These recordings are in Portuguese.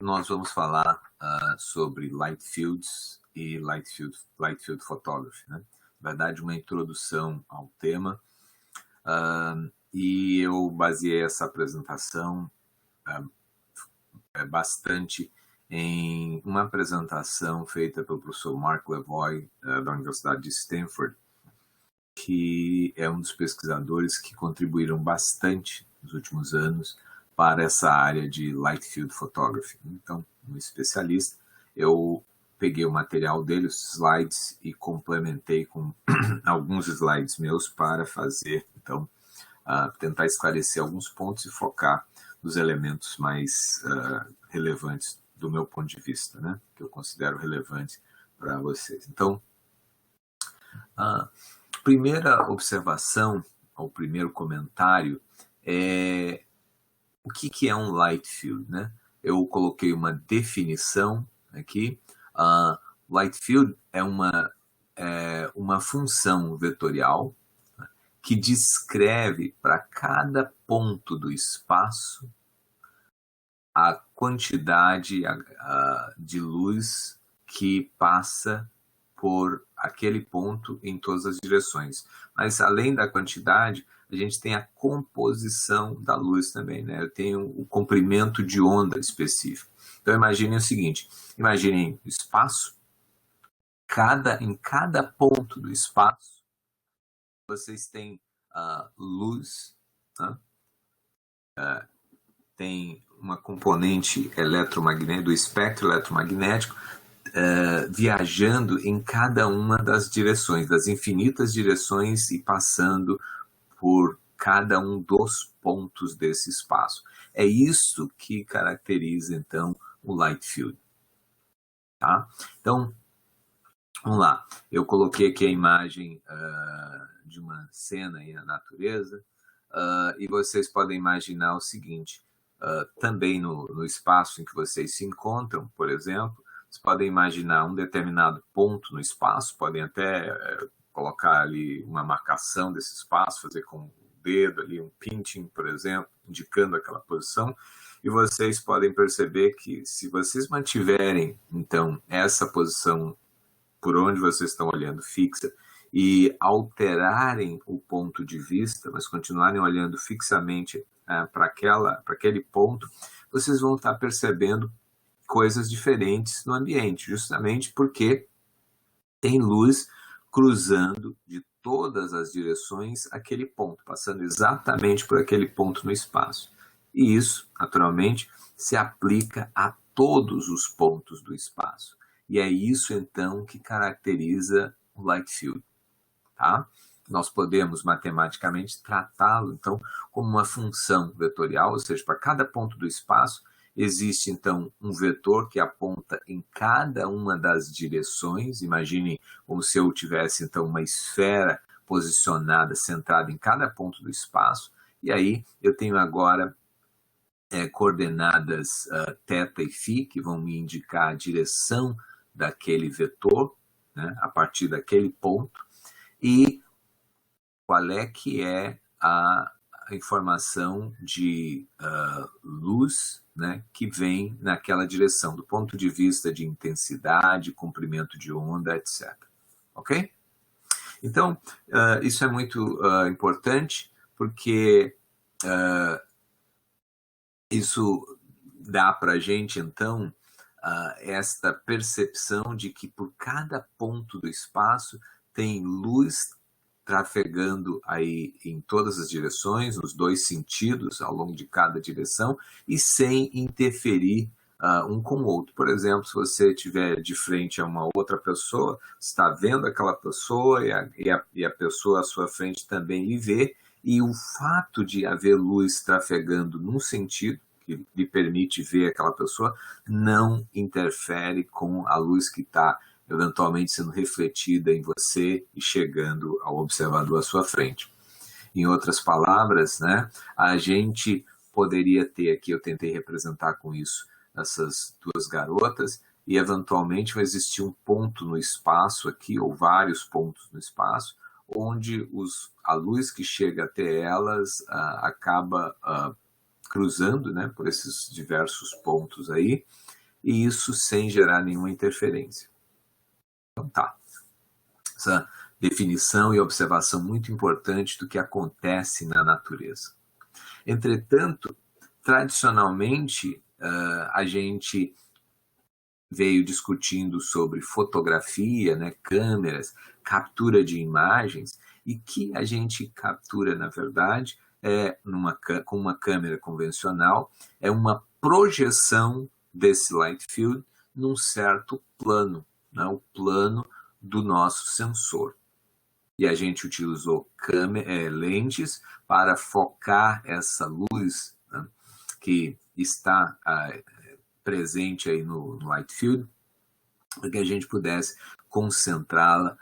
Nós vamos falar sobre light fields e light field photography, né? Na verdade, uma introdução ao tema, e eu baseei essa apresentação bastante em uma apresentação feita pelo professor Mark Levoy, da Universidade de Stanford, que é um dos pesquisadores que contribuíram bastante nos últimos anos para essa área de light field photography. Então, um especialista, eu peguei o material dele, os slides, e complementei com alguns slides meus para fazer, então, tentar esclarecer alguns pontos e focar nos elementos mais relevantes do meu ponto de vista, né? Que eu considero relevante para vocês. Então, primeira observação, ou primeiro comentário, é o que é um light field, né? Eu coloquei uma definição aqui. Light field é uma função vetorial que descreve para cada ponto do espaço a quantidade de luz que passa por aquele ponto em todas as direções. Mas, além da quantidade, a gente tem a composição da luz também, né? Eu tenho o comprimento de onda específico. Então, imaginem o seguinte, imaginem o espaço, em cada ponto do espaço, vocês têm luz, né? Tem uma componente eletromagnética, do espectro eletromagnético, viajando em cada uma das direções, das infinitas direções, e passando por cada um dos pontos desse espaço. É isso que caracteriza, então, o light field. Tá? Então, vamos lá. Eu coloquei aqui a imagem de uma cena aí na natureza, e vocês podem imaginar o seguinte, também no espaço em que vocês se encontram, por exemplo, vocês podem imaginar um determinado ponto no espaço, podem até colocar ali uma marcação desse espaço, fazer com o dedo ali, um pinching, por exemplo, indicando aquela posição, e vocês podem perceber que se vocês mantiverem, então, essa posição por onde vocês estão olhando fixa, e alterarem o ponto de vista, mas continuarem olhando fixamente para aquele ponto, vocês vão estar percebendo coisas diferentes no ambiente, justamente porque tem luz cruzando de todas as direções aquele ponto, passando exatamente por aquele ponto no espaço. E isso, naturalmente, se aplica a todos os pontos do espaço. E é isso, então, que caracteriza o light field. Tá? Nós podemos, matematicamente, tratá-lo, então, como uma função vetorial, ou seja, para cada ponto do espaço, existe, então, um vetor que aponta em cada uma das direções. Imaginem como se eu tivesse, então, uma esfera posicionada, centrada em cada ponto do espaço, e aí eu tenho agora coordenadas θ e φ, que vão me indicar a direção daquele vetor, né, a partir daquele ponto, e qual é que é a informação de luz, né, que vem naquela direção, do ponto de vista de intensidade, comprimento de onda, etc. Ok? Então, isso é muito importante, porque isso dá para a gente, então, esta percepção de que por cada ponto do espaço tem luz trafegando aí em todas as direções, nos dois sentidos, ao longo de cada direção, e sem interferir um com o outro. Por exemplo, se você estiver de frente a uma outra pessoa, está vendo aquela pessoa e a pessoa à sua frente também lhe vê, e o fato de haver luz trafegando num sentido, que lhe permite ver aquela pessoa, não interfere com a luz que está eventualmente sendo refletida em você e chegando ao observador à sua frente. Em outras palavras, né, a gente poderia ter aqui, eu tentei representar com isso essas duas garotas, e eventualmente vai existir um ponto no espaço aqui, ou vários pontos no espaço, onde a luz que chega até elas acaba cruzando, né, por esses diversos pontos aí, e isso sem gerar nenhuma interferência. Então tá, essa definição e observação muito importante do que acontece na natureza. Entretanto, tradicionalmente, a gente veio discutindo sobre fotografia, né, câmeras, captura de imagens, e que a gente captura, na verdade, com uma câmera convencional, é uma projeção desse light field num certo plano, né, o plano do nosso sensor. E a gente utilizou lentes para focar essa luz, né, que está presente aí no light field, para que a gente pudesse concentrá-la,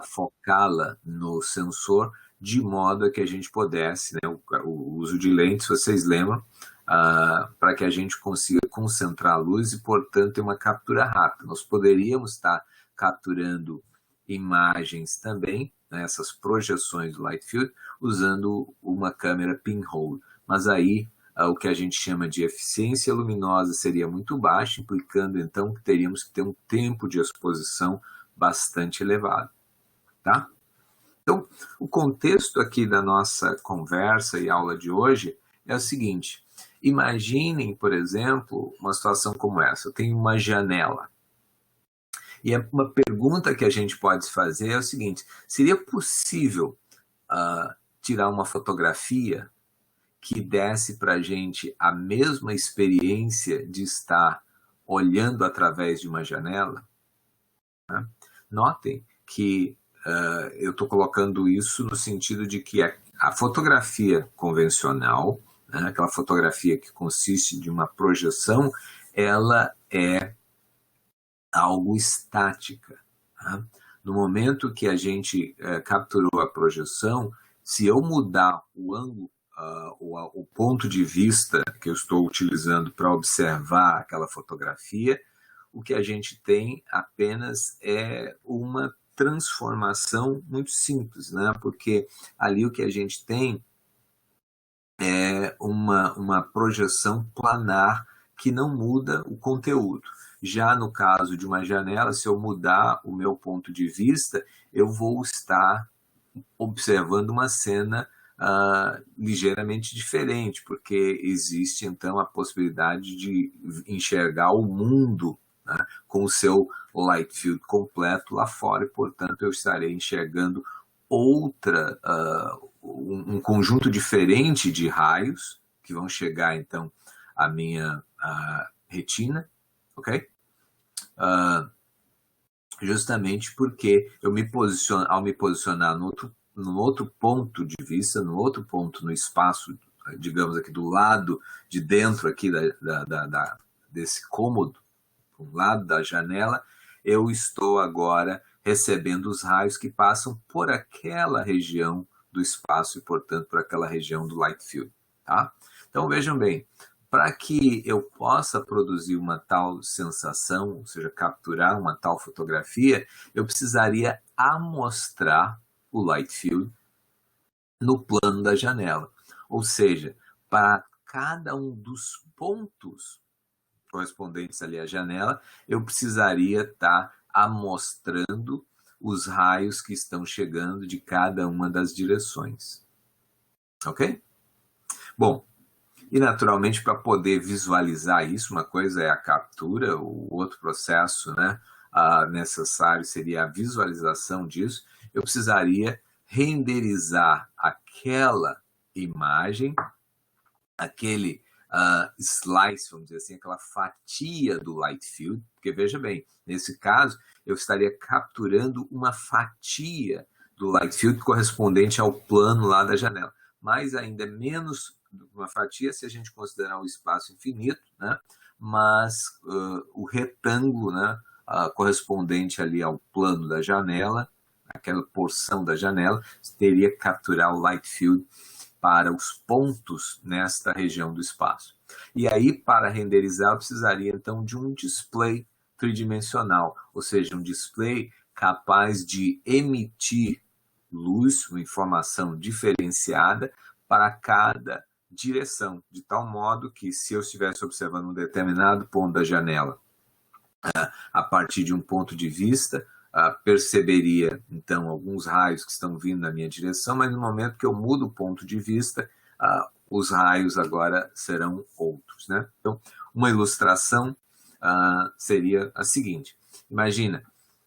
focá-la no sensor, de modo a que a gente pudesse, né, o uso de lentes, vocês lembram, para que a gente consiga concentrar a luz e, portanto, ter uma captura rápida. Nós poderíamos estar capturando imagens também, né, essas projeções do light field, usando uma câmera pinhole, mas aí o que a gente chama de eficiência luminosa seria muito baixa, implicando então que teríamos que ter um tempo de exposição bastante elevado, tá? Então, o contexto aqui da nossa conversa e aula de hoje é o seguinte: imaginem, por exemplo, uma situação como essa. Eu tenho uma janela. E uma pergunta que a gente pode fazer é o seguinte: seria possível tirar uma fotografia que desse para a gente a mesma experiência de estar olhando através de uma janela? Né? Notem que eu estou colocando isso no sentido de que a fotografia convencional, né, aquela fotografia que consiste de uma projeção, ela é algo estática. Tá? No momento que a gente capturou a projeção, se eu mudar o ângulo, o ponto de vista que eu estou utilizando para observar aquela fotografia, o que a gente tem apenas é uma transformação muito simples, né? Porque ali o que a gente tem é uma projeção planar que não muda o conteúdo. Já no caso de uma janela, se eu mudar o meu ponto de vista, eu vou estar observando uma cena ligeiramente diferente, porque existe então a possibilidade de enxergar o mundo, né, com o seu light field completo lá fora, e portanto eu estarei enxergando um conjunto diferente de raios que vão chegar então à minha retina, ok? Justamente porque ao me posicionar no outro ponto de vista, no outro ponto no espaço, digamos aqui do lado de dentro aqui desse cômodo, do lado da janela, eu estou agora recebendo os raios que passam por aquela região do espaço e, portanto, por aquela região do light field. Tá? Então, vejam bem, para que eu possa produzir uma tal sensação, ou seja, capturar uma tal fotografia, eu precisaria amostrar o light field no plano da janela. Ou seja, para cada um dos pontos correspondentes ali à janela, eu precisaria estar amostrando os raios que estão chegando de cada uma das direções. Ok? Bom, e naturalmente para poder visualizar isso, uma coisa é a captura, o outro processo, né, necessário seria a visualização disso. Eu precisaria renderizar aquela imagem, aquele slice, vamos dizer assim, aquela fatia do light field, porque veja bem, nesse caso eu estaria capturando uma fatia do light field correspondente ao plano lá da janela, mas ainda menos uma fatia se a gente considerar o espaço infinito, né? Mas o retângulo, né, correspondente ali ao plano da janela, aquela porção da janela, teria que capturar o light field para os pontos nesta região do espaço. E aí, para renderizar, eu precisaria então de um display tridimensional, ou seja, um display capaz de emitir luz, uma informação diferenciada para cada direção, de tal modo que se eu estivesse observando um determinado ponto da janela a partir de um ponto de vista, perceberia então alguns raios que estão vindo na minha direção, mas no momento que eu mudo o ponto de vista, os raios agora serão outros, né? Então, uma ilustração seria a seguinte: imagina,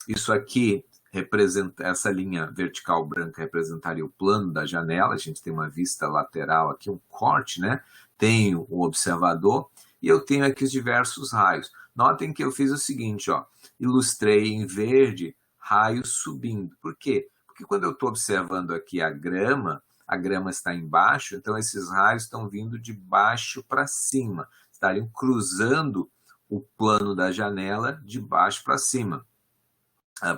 isso aqui representa, essa linha vertical branca representaria o plano da janela, a gente tem uma vista lateral aqui, um corte, né? Tenho o observador e eu tenho aqui os diversos raios. Notem que eu fiz o seguinte, ó, ilustrei em verde raios subindo. Por quê? Porque quando eu estou observando aqui a grama está embaixo, então esses raios estão vindo de baixo para cima, estariam cruzando o plano da janela de baixo para cima.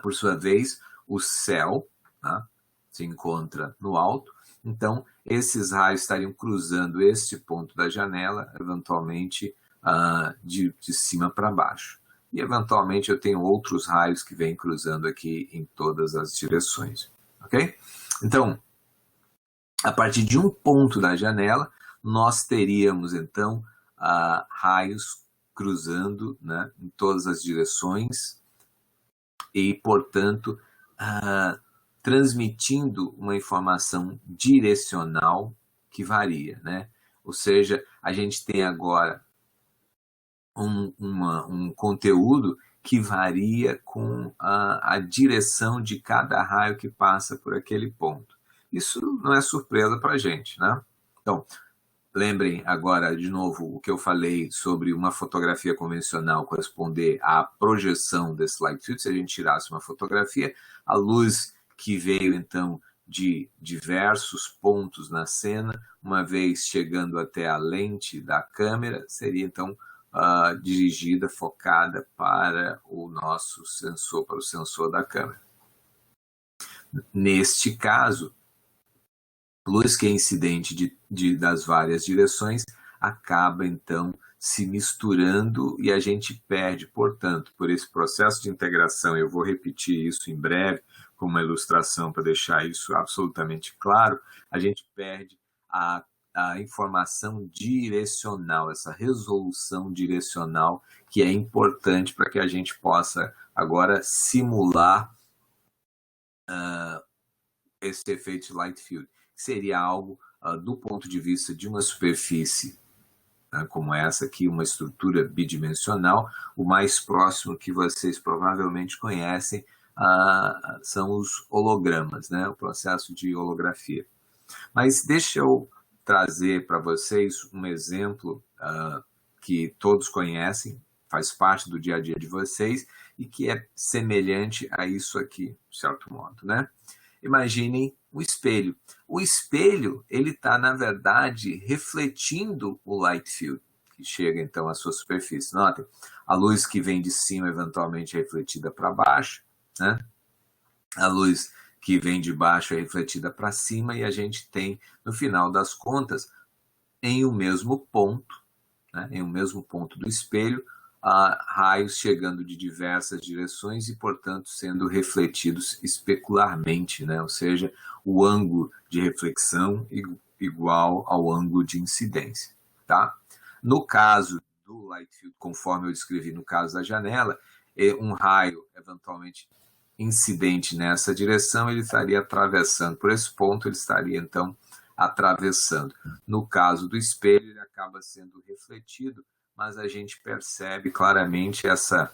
Por sua vez, o céu, tá, se encontra no alto, então esses raios estariam cruzando este ponto da janela, eventualmente de cima para baixo. E eventualmente eu tenho outros raios que vêm cruzando aqui em todas as direções, ok? Então, a partir de um ponto da janela, nós teríamos então raios cruzando, né, em todas as direções e, portanto, transmitindo uma informação direcional que varia, né? Ou seja, a gente tem agora um conteúdo que varia com a direção de cada raio que passa por aquele ponto. Isso não é surpresa para a gente, né? Então, lembrem agora, de novo, o que eu falei sobre uma fotografia convencional corresponder à projeção desse light field. Se a gente tirasse uma fotografia, a luz que veio, então, de diversos pontos na cena, uma vez chegando até a lente da câmera, seria, então, dirigida, focada para o nosso sensor, para o sensor da câmera. Neste caso, luz que é incidente das várias direções acaba, então, se misturando e a gente perde, portanto, por esse processo de integração, eu vou repetir isso em breve, com uma ilustração para deixar isso absolutamente claro, a gente perde a informação direcional, essa resolução direcional que é importante para que a gente possa agora simular esse efeito de light field. Seria algo, do ponto de vista de uma superfície, né, como essa aqui, uma estrutura bidimensional, o mais próximo que vocês provavelmente conhecem são os hologramas, né, o processo de holografia. Mas deixa eu trazer para vocês um exemplo que todos conhecem, faz parte do dia a dia de vocês e que é semelhante a isso aqui, de certo modo, né? Imaginem o espelho. O espelho, ele está, na verdade, refletindo o light field, que chega, então, à sua superfície. Notem, a luz que vem de cima, eventualmente, é refletida para baixo, né? A luz que vem de baixo é refletida para cima e a gente tem, no final das contas, em um mesmo ponto, né, em um mesmo ponto do espelho, raios chegando de diversas direções e, portanto, sendo refletidos especularmente, né? Ou seja, o ângulo de reflexão igual ao ângulo de incidência. Tá? No caso do light field, conforme eu descrevi no caso da janela, um raio eventualmente incidente nessa direção, ele estaria atravessando, por esse ponto ele estaria então atravessando. No caso do espelho, ele acaba sendo refletido, mas a gente percebe claramente essa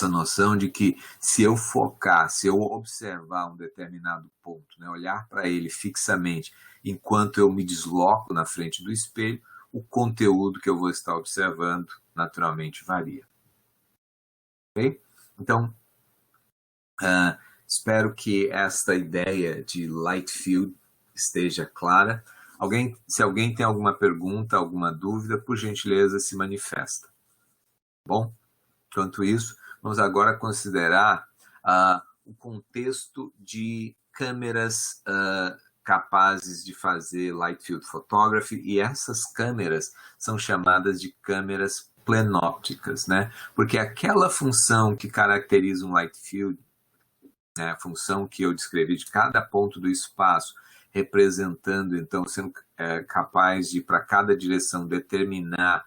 noção de que se eu focar, se eu observar um determinado ponto, né, olhar para ele fixamente, enquanto eu me desloco na frente do espelho, o conteúdo que eu vou estar observando naturalmente varia. Ok? Então, espero que esta ideia de light field esteja clara. Se alguém tem alguma pergunta, alguma dúvida, por gentileza, se manifesta. Bom, enquanto isso, vamos agora considerar o contexto de câmeras capazes de fazer light field photography, e essas câmeras são chamadas de câmeras plenópticas, né? Porque aquela função que caracteriza um light field, né, a função que eu descrevi de cada ponto do espaço, representando, então, sendo capaz de, para cada direção, determinar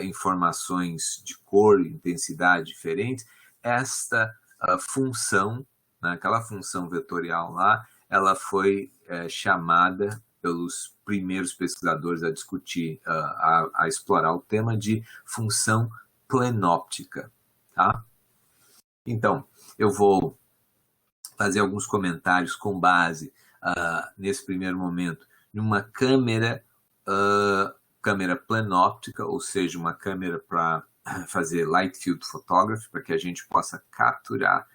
informações de cor e intensidade diferentes, esta função, né, aquela função vetorial lá, ela foi chamada pelos primeiros pesquisadores a discutir, a explorar o tema de função plenóptica. Tá? Então, eu vou fazer alguns comentários com base, nesse primeiro momento, numa câmera plenóptica, ou seja, uma câmera para fazer light field photography, para que a gente possa capturar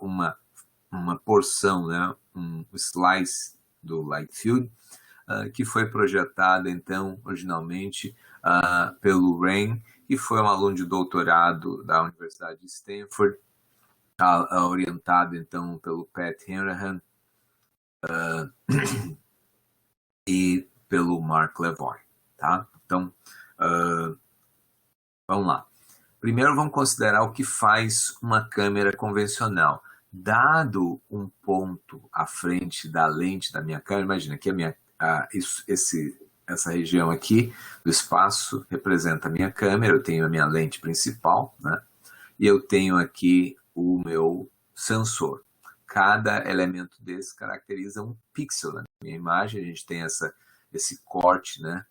uma porção, né, um slice do light field, que foi projetada, então, originalmente pelo Rain, que foi um aluno de doutorado da Universidade de Stanford, orientado, então, pelo Pat Henrahan e pelo Mark Levoy. Tá? Então, vamos lá. Primeiro, vamos considerar o que faz uma câmera convencional. Dado um ponto à frente da lente da minha câmera, imagina que essa região aqui do espaço representa a minha câmera, eu tenho a minha lente principal, né? E eu tenho aqui o meu sensor. Cada elemento desse caracteriza um pixel na minha imagem, a gente tem esse corte, né?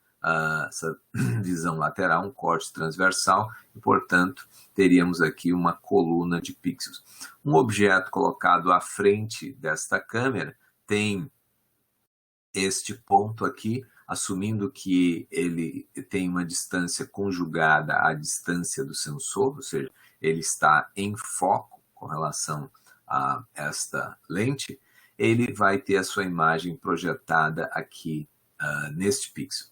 Essa visão lateral, um corte transversal, e, portanto, teríamos aqui uma coluna de pixels. Um objeto colocado à frente desta câmera tem este ponto aqui, assumindo que ele tem uma distância conjugada à distância do sensor, ou seja, ele está em foco com relação a esta lente, ele vai ter a sua imagem projetada aqui neste pixel.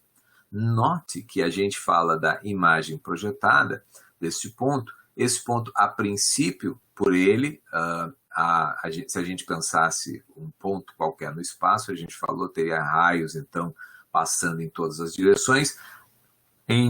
Note que a gente fala da imagem projetada desse ponto. Esse ponto, a princípio, por ele, se a gente pensasse um ponto qualquer no espaço, a gente falou, teria raios, então, passando em todas as direções.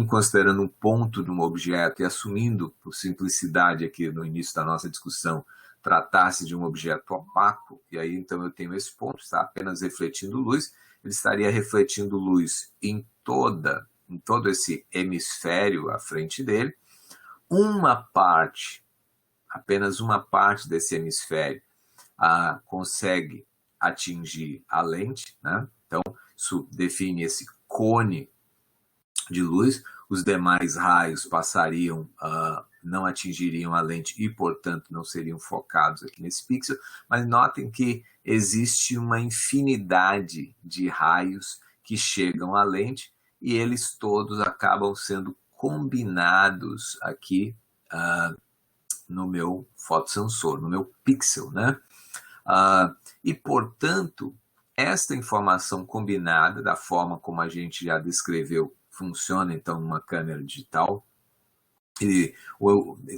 Considerando um ponto de um objeto e assumindo, por simplicidade aqui no início da nossa discussão, tratasse de um objeto opaco, e aí então eu tenho esse ponto, está apenas refletindo luz, ele estaria refletindo luz em todo esse hemisfério à frente dele. Apenas uma parte desse hemisfério consegue atingir a lente, né? Então, isso define esse cone de luz. Os demais raios passariam, não atingiriam a lente e, portanto, não seriam focados aqui nesse pixel. Mas notem que existe uma infinidade de raios que chegam à lente e eles todos acabam sendo combinados aqui no meu fotossensor, no meu pixel, né? E, portanto, esta informação combinada, da forma como a gente já descreveu, funciona, então, numa câmera digital, e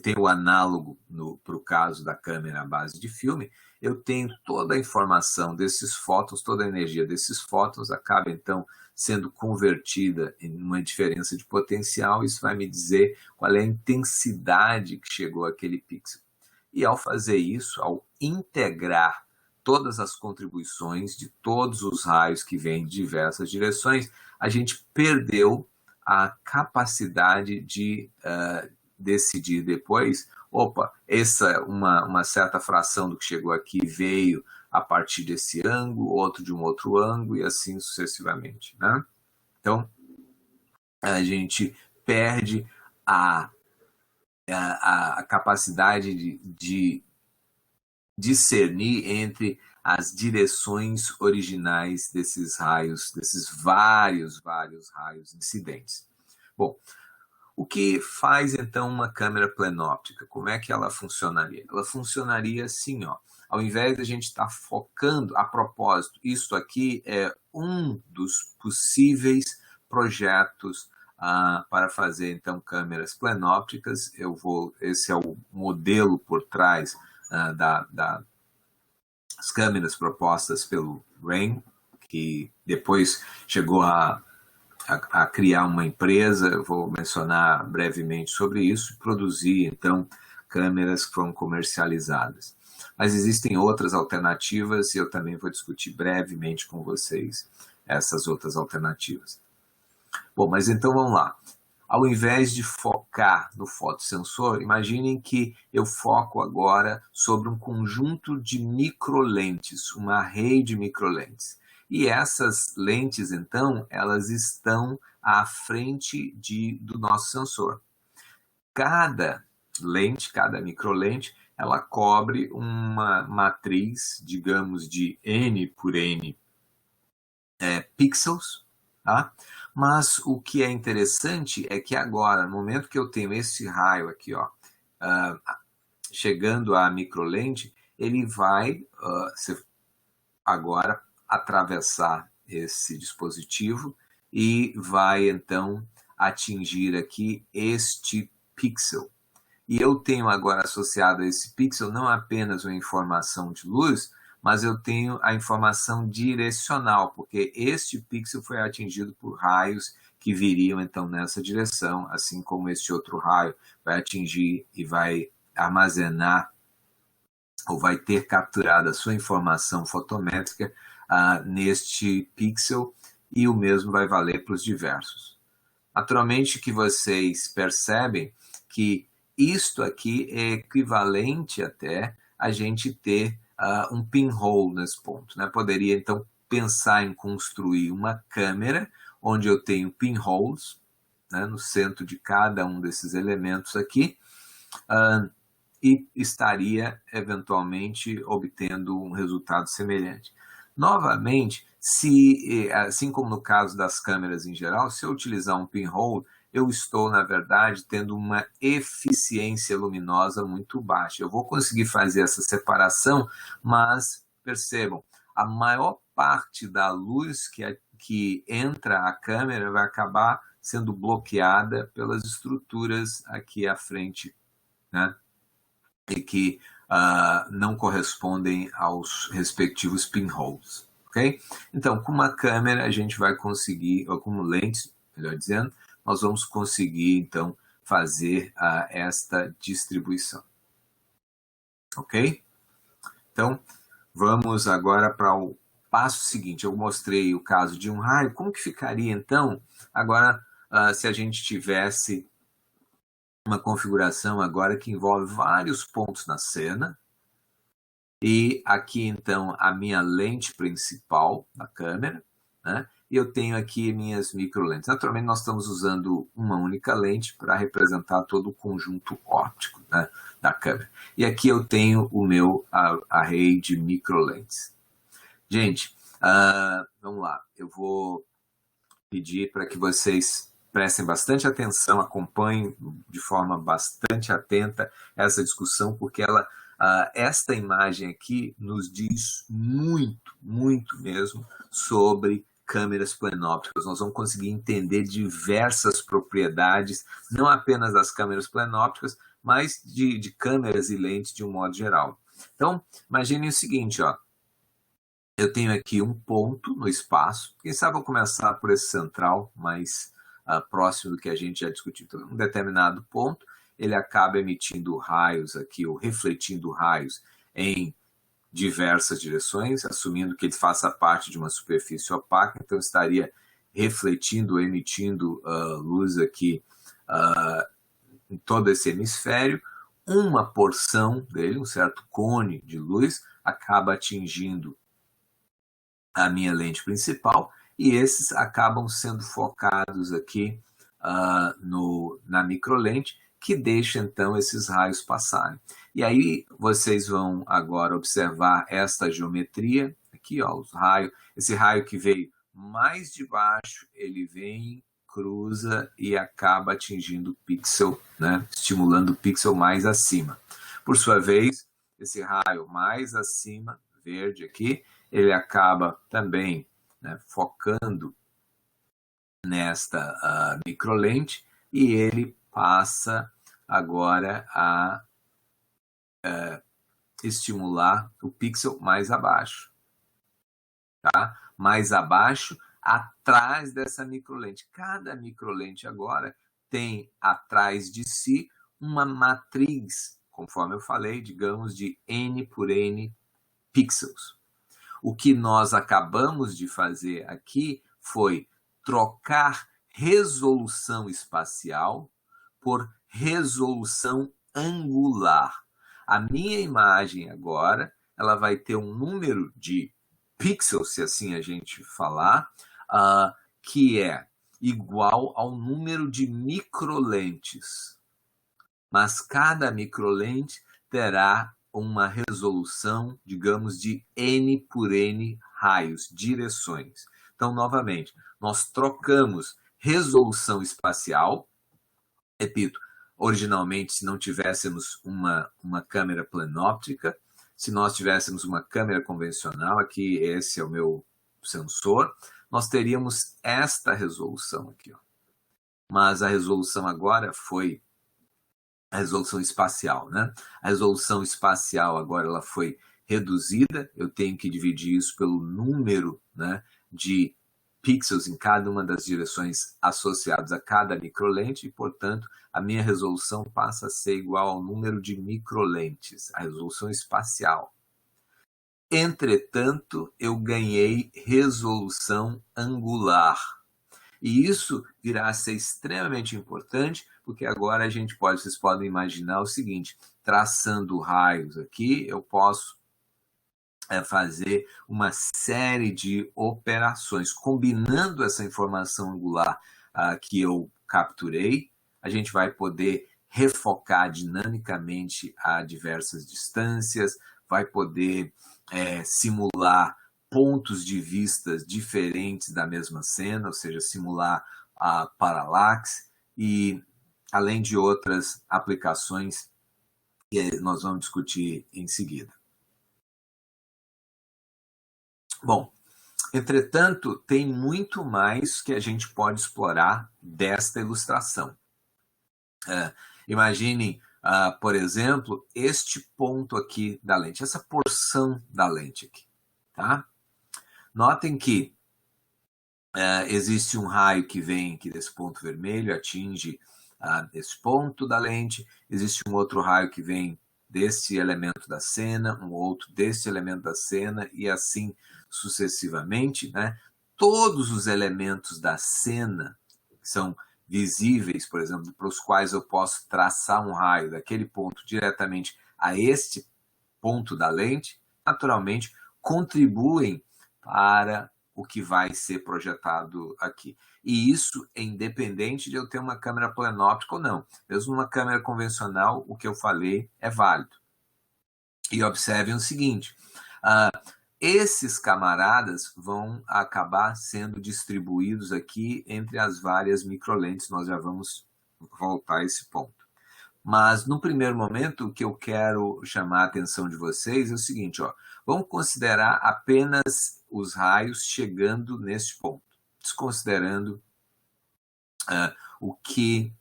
tem o análogo para o caso da câmera à base de filme, eu tenho toda a informação desses fótons, toda a energia desses fótons acaba, então, sendo convertida em uma diferença de potencial. Isso vai me dizer qual é a intensidade que chegou àquele pixel. E ao fazer isso, ao integrar todas as contribuições de todos os raios que vêm de diversas direções, a gente perdeu a capacidade de decidir depois, uma certa fração do que chegou aqui veio a partir desse ângulo, outro de um outro ângulo, e assim sucessivamente, né? Então, a gente perde a capacidade de discernir entre as direções originais desses raios, desses vários raios incidentes. Bom, o que faz, então, uma câmera plenóptica? Como é que ela funcionaria? Ela funcionaria assim, ó. Ao invés de a gente estar focando, a propósito, isto aqui é um dos possíveis projetos para fazer, então, câmeras plenópticas. Esse é o modelo por trás das câmeras propostas pelo Rain, que depois chegou a criar uma empresa, eu vou mencionar brevemente sobre isso, produzir, então, câmeras que foram comercializadas. Mas existem outras alternativas e eu também vou discutir brevemente com vocês essas outras alternativas. Bom, mas então vamos lá. Ao invés de focar no fotossensor, imaginem que eu foco agora sobre um conjunto de microlentes, uma rede de microlentes. E essas lentes, então, elas estão à frente do nosso sensor. Cada lente, cada microlente, ela cobre uma matriz, digamos, de N por N pixels, tá? Mas o que é interessante é que agora, no momento que eu tenho esse raio aqui, ó, chegando à microlente, ele vai agora atravessar esse dispositivo e vai então atingir aqui este pixel. E eu tenho agora associado a esse pixel não apenas uma informação de luz, mas eu tenho a informação direcional, porque este pixel foi atingido por raios que viriam então nessa direção, assim como este outro raio vai atingir e vai armazenar ou vai ter capturado a sua informação fotométrica neste pixel, e o mesmo vai valer para os diversos. Naturalmente que vocês percebem que isto aqui é equivalente até a gente ter um pinhole nesse ponto, né? Poderia então pensar em construir uma câmera onde eu tenho pinholes, né, no centro de cada um desses elementos aqui, e estaria eventualmente obtendo um resultado semelhante. Novamente, assim como no caso das câmeras em geral, se eu utilizar um pinhole, eu estou, na verdade, tendo uma eficiência luminosa muito baixa. Eu vou conseguir fazer essa separação, mas percebam, a maior parte da luz que entra à câmera vai acabar sendo bloqueada pelas estruturas aqui à frente, né? E que não correspondem aos respectivos pinholes, ok? Então, com uma câmera a gente vai conseguir, ou com lentes, melhor dizendo, nós vamos conseguir, então, fazer esta distribuição, ok? Então, vamos agora para o passo seguinte. Eu mostrei o caso de um raio. Como que ficaria, então, agora, se a gente tivesse uma configuração agora que envolve vários pontos na cena, e aqui então a minha lente principal da câmera, né? E eu tenho aqui minhas microlentes. Naturalmente nós estamos usando uma única lente para representar todo o conjunto óptico, né, da câmera. E aqui eu tenho o meu array de microlentes. Gente, vamos lá, eu vou pedir para que vocês prestem bastante atenção, acompanhem de forma bastante atenta essa discussão, porque esta imagem aqui nos diz muito, muito mesmo sobre câmeras plenópticas. Nós vamos conseguir entender diversas propriedades, não apenas das câmeras plenópticas, mas de câmeras e lentes de um modo geral. Então, imaginem o seguinte, ó. Eu tenho aqui um ponto no espaço. Quem sabe eu vou começar por esse central, mais próximo do que a gente já discutiu. Então, um determinado ponto, ele acaba emitindo raios aqui, ou refletindo raios em diversas direções, assumindo que ele faça parte de uma superfície opaca, então estaria refletindo, emitindo luz aqui em todo esse hemisfério. Uma porção dele, um certo cone de luz, acaba atingindo a minha lente principal, e esses acabam sendo focados aqui na microlente, que deixa então esses raios passarem. E aí vocês vão agora observar esta geometria, aqui ó, os raios, esse raio que veio mais de baixo, ele vem, cruza e acaba atingindo o pixel, né, estimulando o pixel mais acima. Por sua vez, esse raio mais acima, verde aqui, ele acaba também, né, focando nesta microlente, e ele passa agora a estimular o pixel mais abaixo, tá? Mais abaixo, atrás dessa microlente. Cada microlente agora tem atrás de si uma matriz, conforme eu falei, digamos, de N por N pixels. O que nós acabamos de fazer aqui foi trocar resolução espacial por resolução angular. A minha imagem agora, ela vai ter um número de pixels, se assim a gente falar, que é igual ao número de microlentes. Mas cada microlente terá uma resolução, digamos, de N por N raios, direções. Então, novamente, nós trocamos resolução espacial. Repito, originalmente, se não tivéssemos uma câmera planóptica, se nós tivéssemos uma câmera convencional, aqui esse é o meu sensor, nós teríamos esta resolução aqui. Ó. Mas a resolução agora foi a resolução espacial, né? A resolução espacial agora ela foi reduzida, eu tenho que dividir isso pelo número, né, de pixels em cada uma das direções associadas a cada microlente e, portanto, a minha resolução passa a ser igual ao número de microlentes, a resolução espacial. Entretanto, eu ganhei resolução angular. E isso virá a ser extremamente importante, porque agora a gente pode, vocês podem imaginar o seguinte, traçando raios aqui, eu posso fazer uma série de operações, combinando essa informação angular que eu capturei, a gente vai poder refocar dinamicamente a diversas distâncias, vai poder simular pontos de vista diferentes da mesma cena, ou seja, simular a paralaxe e além de outras aplicações que nós vamos discutir em seguida. Bom, entretanto, tem muito mais que a gente pode explorar desta ilustração. Imaginem, por exemplo, este ponto aqui da lente, essa porção da lente aqui, tá? Notem que existe um raio que vem aqui desse ponto vermelho, atinge esse ponto da lente, existe um outro raio que vem desse elemento da cena, um outro desse elemento da cena, e assim sucessivamente, né? Todos os elementos da cena são visíveis, por exemplo, para os quais eu posso traçar um raio daquele ponto diretamente a este ponto da lente, naturalmente contribuem para o que vai ser projetado aqui. E isso é independente de eu ter uma câmera planóptica ou não. Mesmo numa câmera convencional, o que eu falei é válido. E observem o seguinte, esses camaradas vão acabar sendo distribuídos aqui entre as várias microlentes, nós já vamos voltar a esse ponto. Mas, no primeiro momento, o que eu quero chamar a atenção de vocês é o seguinte, ó, vamos considerar apenas os raios chegando neste ponto, desconsiderando o que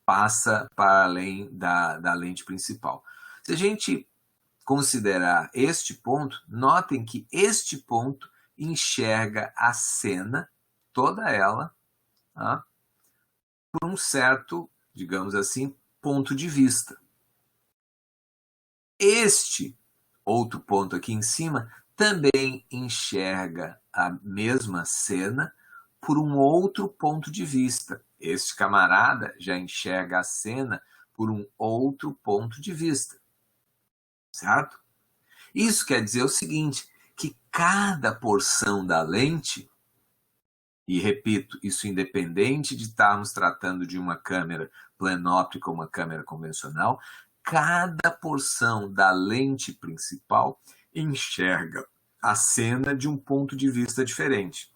passa para além da lente principal. Se a gente considerar este ponto, notem que este ponto enxerga a cena, toda ela, por um certo, digamos assim, ponto de vista. Este outro ponto aqui em cima também enxerga a mesma cena por um outro ponto de vista. Este camarada já enxerga a cena por um outro ponto de vista. Certo? Isso quer dizer o seguinte, que cada porção da lente, e repito, isso independente de estarmos tratando de uma câmera planóptica ou uma câmera convencional, cada porção da lente principal enxerga a cena de um ponto de vista diferente.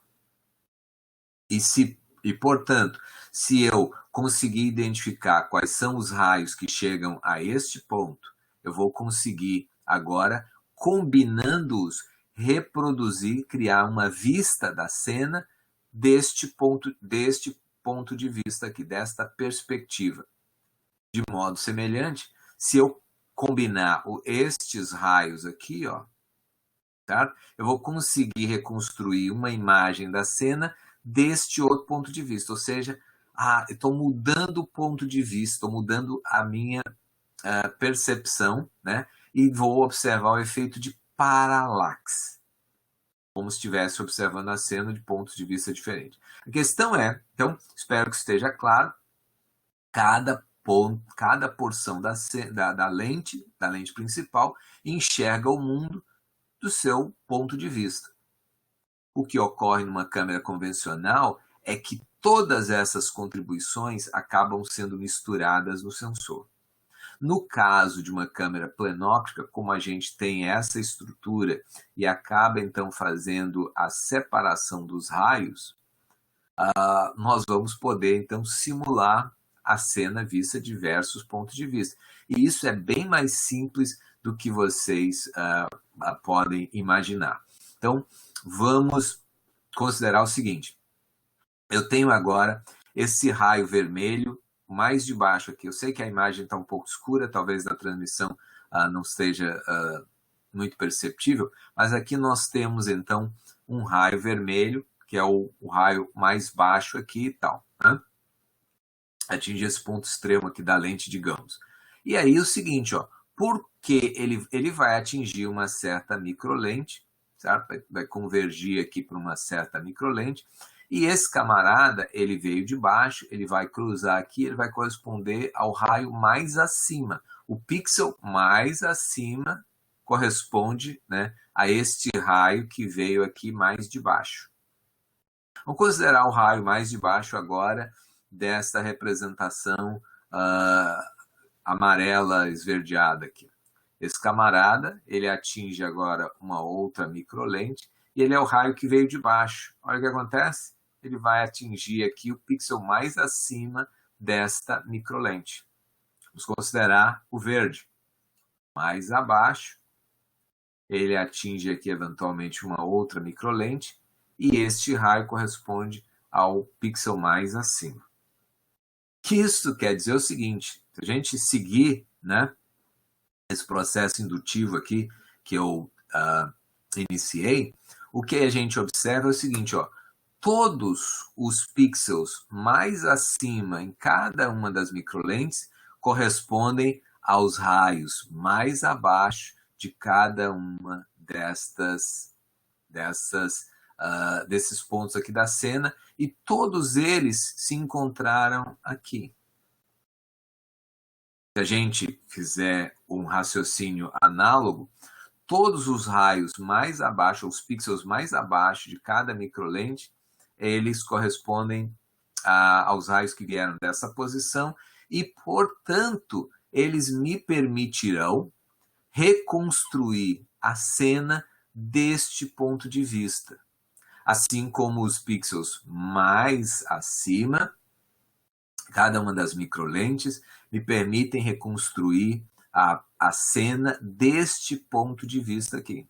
E portanto, se eu conseguir identificar quais são os raios que chegam a este ponto, eu vou conseguir agora, combinando-os, reproduzir, criar uma vista da cena deste ponto de vista aqui, desta perspectiva. De modo semelhante, se eu combinar estes raios aqui, ó, certo? Eu vou conseguir reconstruir uma imagem da cena deste outro ponto de vista, ou seja, eu estou mudando o ponto de vista, estou mudando a minha percepção, né? E vou observar o efeito de paralaxe, como se estivesse observando a cena de pontos de vista diferentes. A questão é, então, espero que esteja claro, cada porção da lente principal enxerga o mundo do seu ponto de vista. O que ocorre numa câmera convencional é que todas essas contribuições acabam sendo misturadas no sensor. No caso de uma câmera plenóptica, como a gente tem essa estrutura e acaba então fazendo a separação dos raios, nós vamos poder então simular a cena vista de diversos pontos de vista. E isso é bem mais simples do que vocês podem imaginar. Então, vamos considerar o seguinte. Eu tenho agora esse raio vermelho mais de baixo aqui. Eu sei que a imagem está um pouco escura, talvez na transmissão não esteja muito perceptível, mas aqui nós temos então um raio vermelho, que é o raio mais baixo aqui e tal, né? Atinge esse ponto extremo aqui da lente, digamos. E aí o seguinte, ó, porque ele vai atingir uma certa microlente, certo? Vai convergir aqui para uma certa microlente, e esse camarada, ele veio de baixo, ele vai cruzar aqui, ele vai corresponder ao raio mais acima. O pixel mais acima corresponde, né, a este raio que veio aqui mais de baixo. Vamos considerar o raio mais de baixo agora desta representação amarela esverdeada aqui. Esse camarada, ele atinge agora uma outra microlente e ele é o raio que veio de baixo. Olha o que acontece. Ele vai atingir aqui o pixel mais acima desta microlente. Vamos considerar o verde. Mais abaixo, ele atinge aqui eventualmente uma outra microlente e este raio corresponde ao pixel mais acima. Que isso quer dizer o seguinte, se a gente seguir, né, esse processo indutivo aqui que eu iniciei, o que a gente observa é o seguinte, ó, todos os pixels mais acima em cada uma das microlentes correspondem aos raios mais abaixo de cada uma desses pontos aqui da cena, e todos eles se encontraram aqui. Se a gente fizer um raciocínio análogo, todos os raios mais abaixo, os pixels mais abaixo de cada microlente, eles correspondem aos raios que vieram dessa posição e, portanto, eles me permitirão reconstruir a cena deste ponto de vista. Assim como os pixels mais acima, cada uma das microlentes, me permitem reconstruir a cena deste ponto de vista aqui.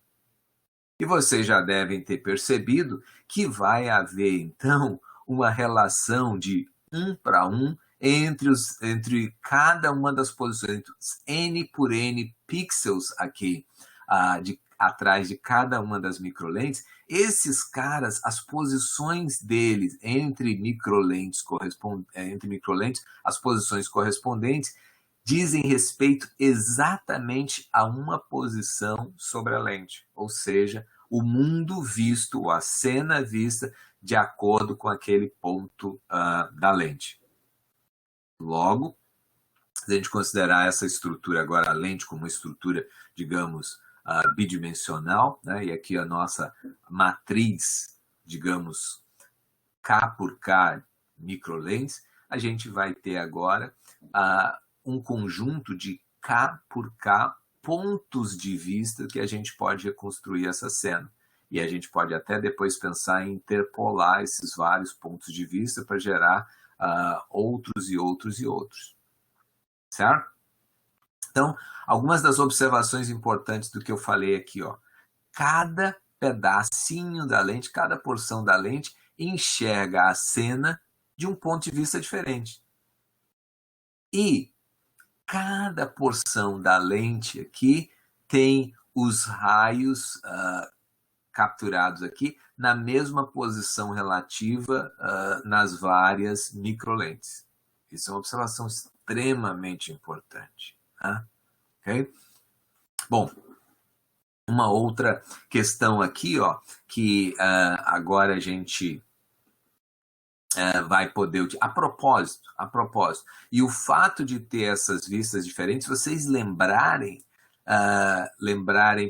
E vocês já devem ter percebido que vai haver, então, uma relação de 1 para 1 entre cada uma das posições, N por N pixels aqui, atrás de cada uma das microlentes. Esses caras, as posições deles entre microlentes, as posições correspondentes, dizem respeito exatamente a uma posição sobre a lente, ou seja, o mundo visto, ou a cena vista, de acordo com aquele ponto da lente. Logo, se a gente considerar essa estrutura agora, a lente, como uma estrutura, digamos, bidimensional, né? E aqui a nossa matriz, digamos, K por K microlentes, a gente vai ter agora um conjunto de K por K pontos de vista que a gente pode reconstruir essa cena. E a gente pode até depois pensar em interpolar esses vários pontos de vista para gerar outros e outros e outros. Certo? Então, algumas das observações importantes do que eu falei aqui, ó. Cada pedacinho da lente, cada porção da lente enxerga a cena de um ponto de vista diferente. E cada porção da lente aqui tem os raios capturados aqui na mesma posição relativa nas várias microlentes. Isso é uma observação extremamente importante. Tá? Okay? Bom, Uma outra questão aqui, ó, que agora a gente vai poder... A propósito, e o fato de ter essas vistas diferentes, vocês lembrarem,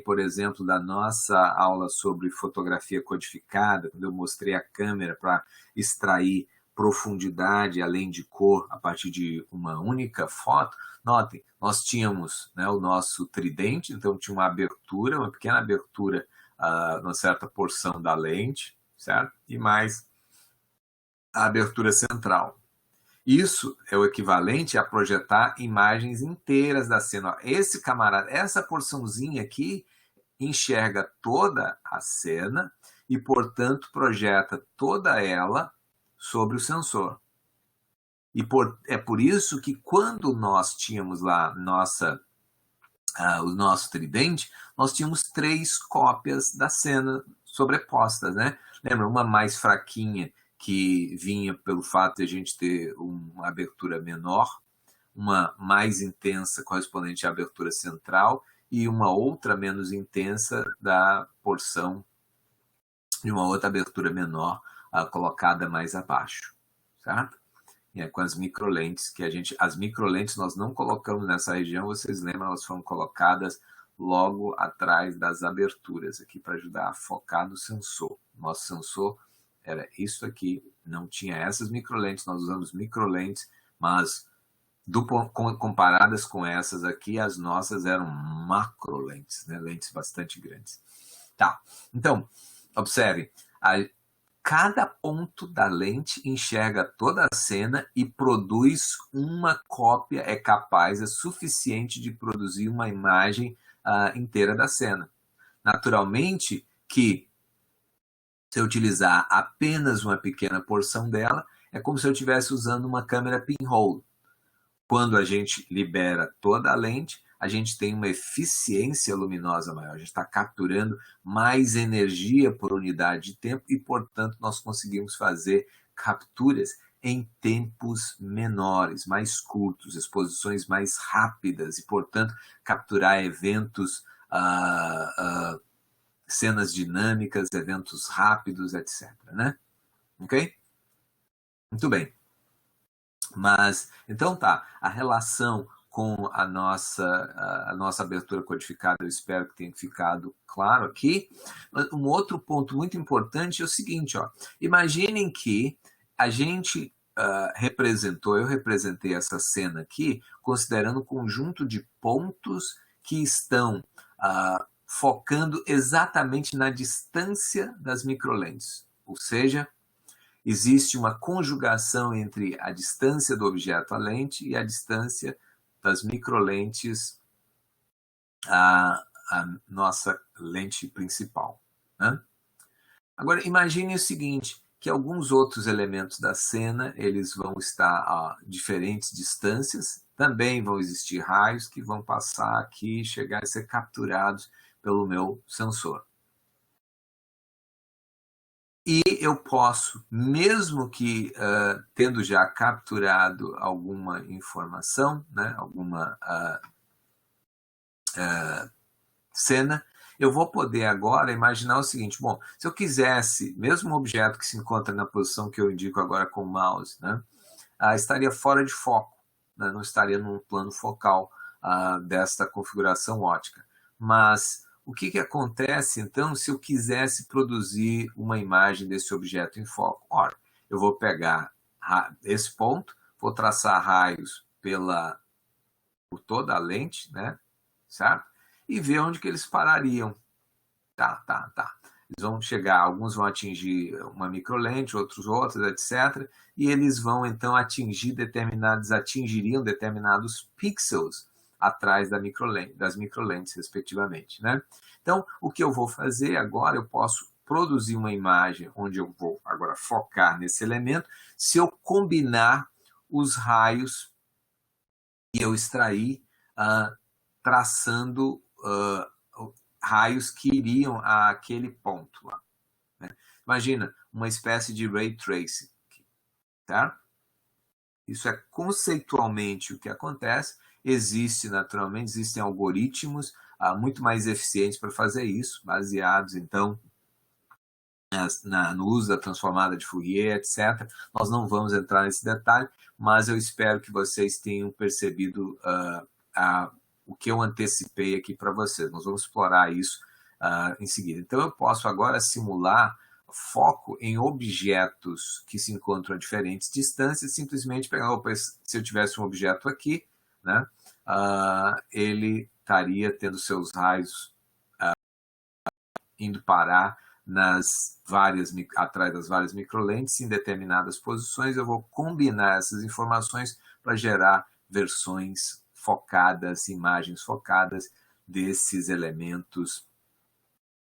por exemplo, da nossa aula sobre fotografia codificada, quando eu mostrei a câmera para extrair profundidade além de cor a partir de uma única foto. Notem, nós tínhamos, né, o nosso tridente, então tinha uma abertura, uma pequena abertura numa certa porção da lente, certo? E mais a abertura central. Isso é o equivalente a projetar imagens inteiras da cena. Esse camarada, essa porçãozinha aqui, enxerga toda a cena e, portanto, projeta toda ela sobre o sensor. E é por isso que quando nós tínhamos lá o nosso tridente, nós tínhamos 3 cópias da cena sobrepostas, né? Lembra? Uma mais fraquinha, que vinha pelo fato de a gente ter uma abertura menor, uma mais intensa correspondente à abertura central e uma outra menos intensa da porção de uma outra abertura menor colocada mais abaixo, certo? E com as microlentes, que as microlentes nós não colocamos nessa região, vocês lembram, elas foram colocadas logo atrás das aberturas, aqui para ajudar a focar no sensor. Nosso sensor era isso aqui, não tinha essas microlentes, nós usamos microlentes, mas comparadas com essas aqui, as nossas eram macrolentes, né? Lentes bastante grandes. Tá, então, observe, cada ponto da lente enxerga toda a cena e produz uma cópia, é suficiente de produzir uma imagem inteira da cena. Naturalmente que, se eu utilizar apenas uma pequena porção dela, é como se eu estivesse usando uma câmera pinhole. Quando a gente libera toda a lente, a gente tem uma eficiência luminosa maior, a gente está capturando mais energia por unidade de tempo e, portanto, nós conseguimos fazer capturas em tempos menores, mais curtos, exposições mais rápidas e, portanto, capturar eventos, cenas dinâmicas, eventos rápidos, etc. Né? Ok? Muito bem. Mas, então tá, a relação com a nossa abertura codificada, eu espero que tenha ficado claro aqui. Um outro ponto muito importante é o seguinte, ó, imaginem que a gente eu representei essa cena aqui, considerando um conjunto de pontos que estão focando exatamente na distância das microlentes, ou seja, existe uma conjugação entre a distância do objeto à lente e a distância das microlentes à nossa lente principal. Né? Agora, imagine o seguinte, que alguns outros elementos da cena eles vão estar a diferentes distâncias, também vão existir raios que vão passar aqui e chegar a ser capturados pelo meu sensor. E eu posso, mesmo que tendo já capturado alguma informação, né, alguma cena, eu vou poder agora imaginar o seguinte, bom, se eu quisesse, mesmo um objeto que se encontra na posição que eu indico agora com o mouse, né, estaria fora de foco, né, não estaria num plano focal desta configuração ótica. Mas o que acontece, então, se eu quisesse produzir uma imagem desse objeto em foco? Ora, eu vou pegar esse ponto, vou traçar raios por toda a lente, né? Certo? E ver onde que eles parariam. Tá. Eles vão chegar, alguns vão atingir uma microlente, outros, etc. E eles vão, então, atingiriam determinados pixels atrás das microlentes, respectivamente. Né? Então, o que eu vou fazer agora, eu posso produzir uma imagem onde eu vou agora focar nesse elemento, se eu combinar os raios que eu extraí, traçando raios que iriam àquele ponto lá. Né? Imagina, uma espécie de ray tracing. Tá? Isso é conceitualmente o que acontece. Naturalmente, existem algoritmos muito mais eficientes para fazer isso, baseados, então, no uso da transformada de Fourier, etc. Nós não vamos entrar nesse detalhe, mas eu espero que vocês tenham percebido o que eu antecipei aqui para vocês. Nós vamos explorar isso em seguida. Então, eu posso agora simular foco em objetos que se encontram a diferentes distâncias, simplesmente pegar, se eu tivesse um objeto aqui, né, ele estaria tendo seus raios indo parar atrás das várias microlentes em determinadas posições. Eu vou combinar essas informações para gerar versões focadas, imagens focadas desses elementos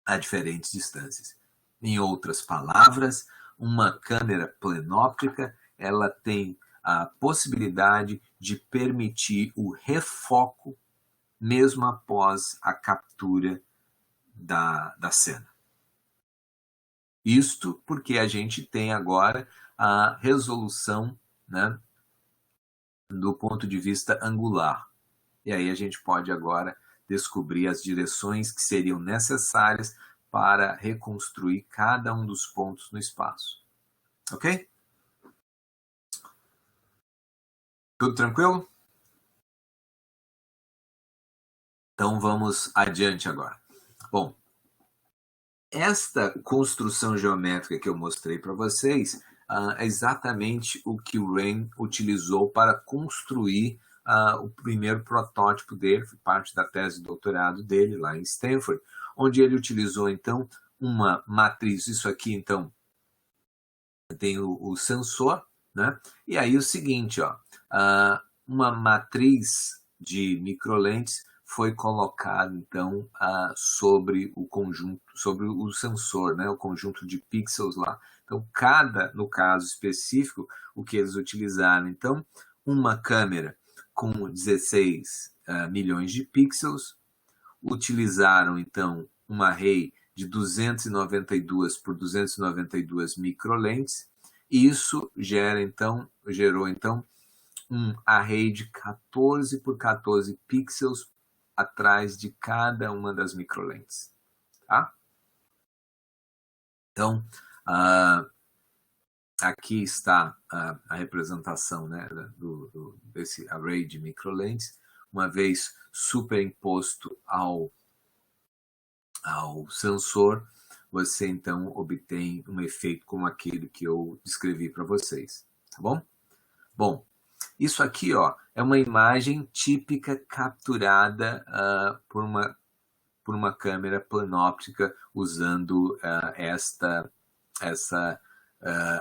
a diferentes distâncias. Em outras palavras, uma câmera plenóptica ela tem a possibilidade de permitir o refoco mesmo após a captura da cena. Isto porque a gente tem agora a resolução, né, do ponto de vista angular. E aí a gente pode agora descobrir as direções que seriam necessárias para reconstruir cada um dos pontos no espaço. Ok? Tudo tranquilo? Então vamos adiante agora. Bom, esta construção geométrica que eu mostrei para vocês é exatamente o que o Ren utilizou para construir o primeiro protótipo dele, parte da tese de doutorado dele lá em Stanford, onde ele utilizou então uma matriz. Isso aqui então tem o sensor, né? E aí o seguinte, ó, uma matriz de microlentes foi colocada então sobre o conjunto, sobre o sensor, né? O conjunto de pixels lá. Então, no caso específico, o que eles utilizaram, então, uma câmera com 16 milhões de pixels, utilizaram então uma array de 292 por 292 microlentes, e isso gerou então um array de 14 por 14 pixels atrás de cada uma das microlentes. Tá? Então, aqui está a representação, né, desse array de microlentes, uma vez superimposto ao sensor, você então obtém um efeito como aquele que eu descrevi para vocês, tá bom? Bom, isso aqui, ó, é uma imagem típica capturada por uma câmera planóptica usando essa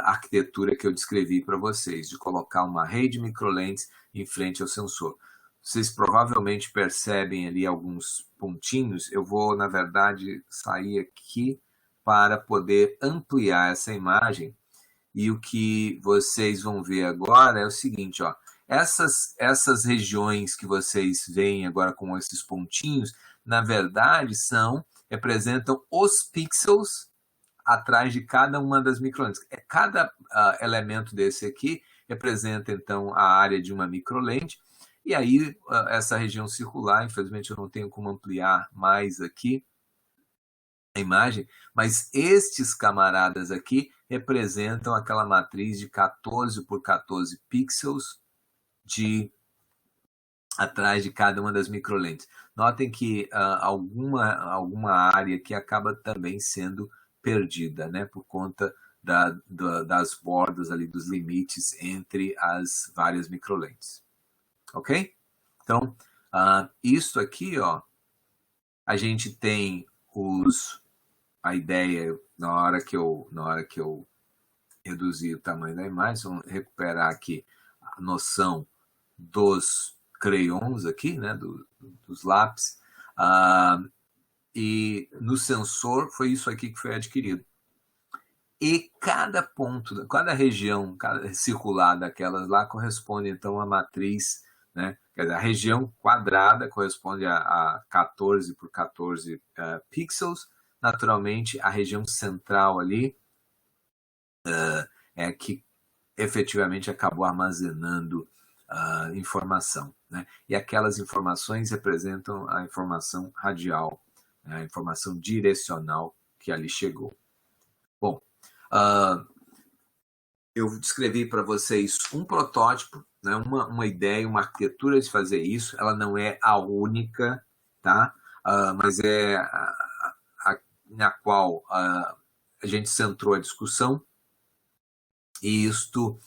arquitetura que eu descrevi para vocês, de colocar uma rede de microlentes em frente ao sensor. Vocês provavelmente percebem ali alguns pontinhos. Eu vou, na verdade, sair aqui para poder ampliar essa imagem. E o que vocês vão ver agora é o seguinte, ó. Essas regiões que vocês veem agora com esses pontinhos, na verdade, representam os pixels atrás de cada uma das microlentes. Cada elemento desse aqui representa, então, a área de uma microlente. E aí, essa região circular, infelizmente eu não tenho como ampliar mais aqui a imagem, mas estes camaradas aqui representam aquela matriz de 14 por 14 pixels atrás de cada uma das microlentes. Notem que alguma área aqui acaba também sendo perdida, né, por conta das bordas ali, dos limites entre as várias microlentes. Ok? Então, isso aqui, ó, a gente tem a ideia, na hora que eu reduzir o tamanho da imagem, vamos recuperar aqui a noção dos crayons aqui, né, dos lápis, e no sensor foi isso aqui que foi adquirido. E cada ponto, cada região circular daquelas lá corresponde então à matriz, né? Quer dizer, a região quadrada corresponde a 14 por 14 pixels. Naturalmente, a região central ali é que efetivamente acabou armazenando informação, né? E aquelas informações representam a informação radial, né? A informação direcional que ali chegou. Bom, eu descrevi para vocês um protótipo, né? Uma ideia, uma arquitetura de fazer isso. Ela não é a única, tá? Mas é na qual a gente centrou a discussão, e isto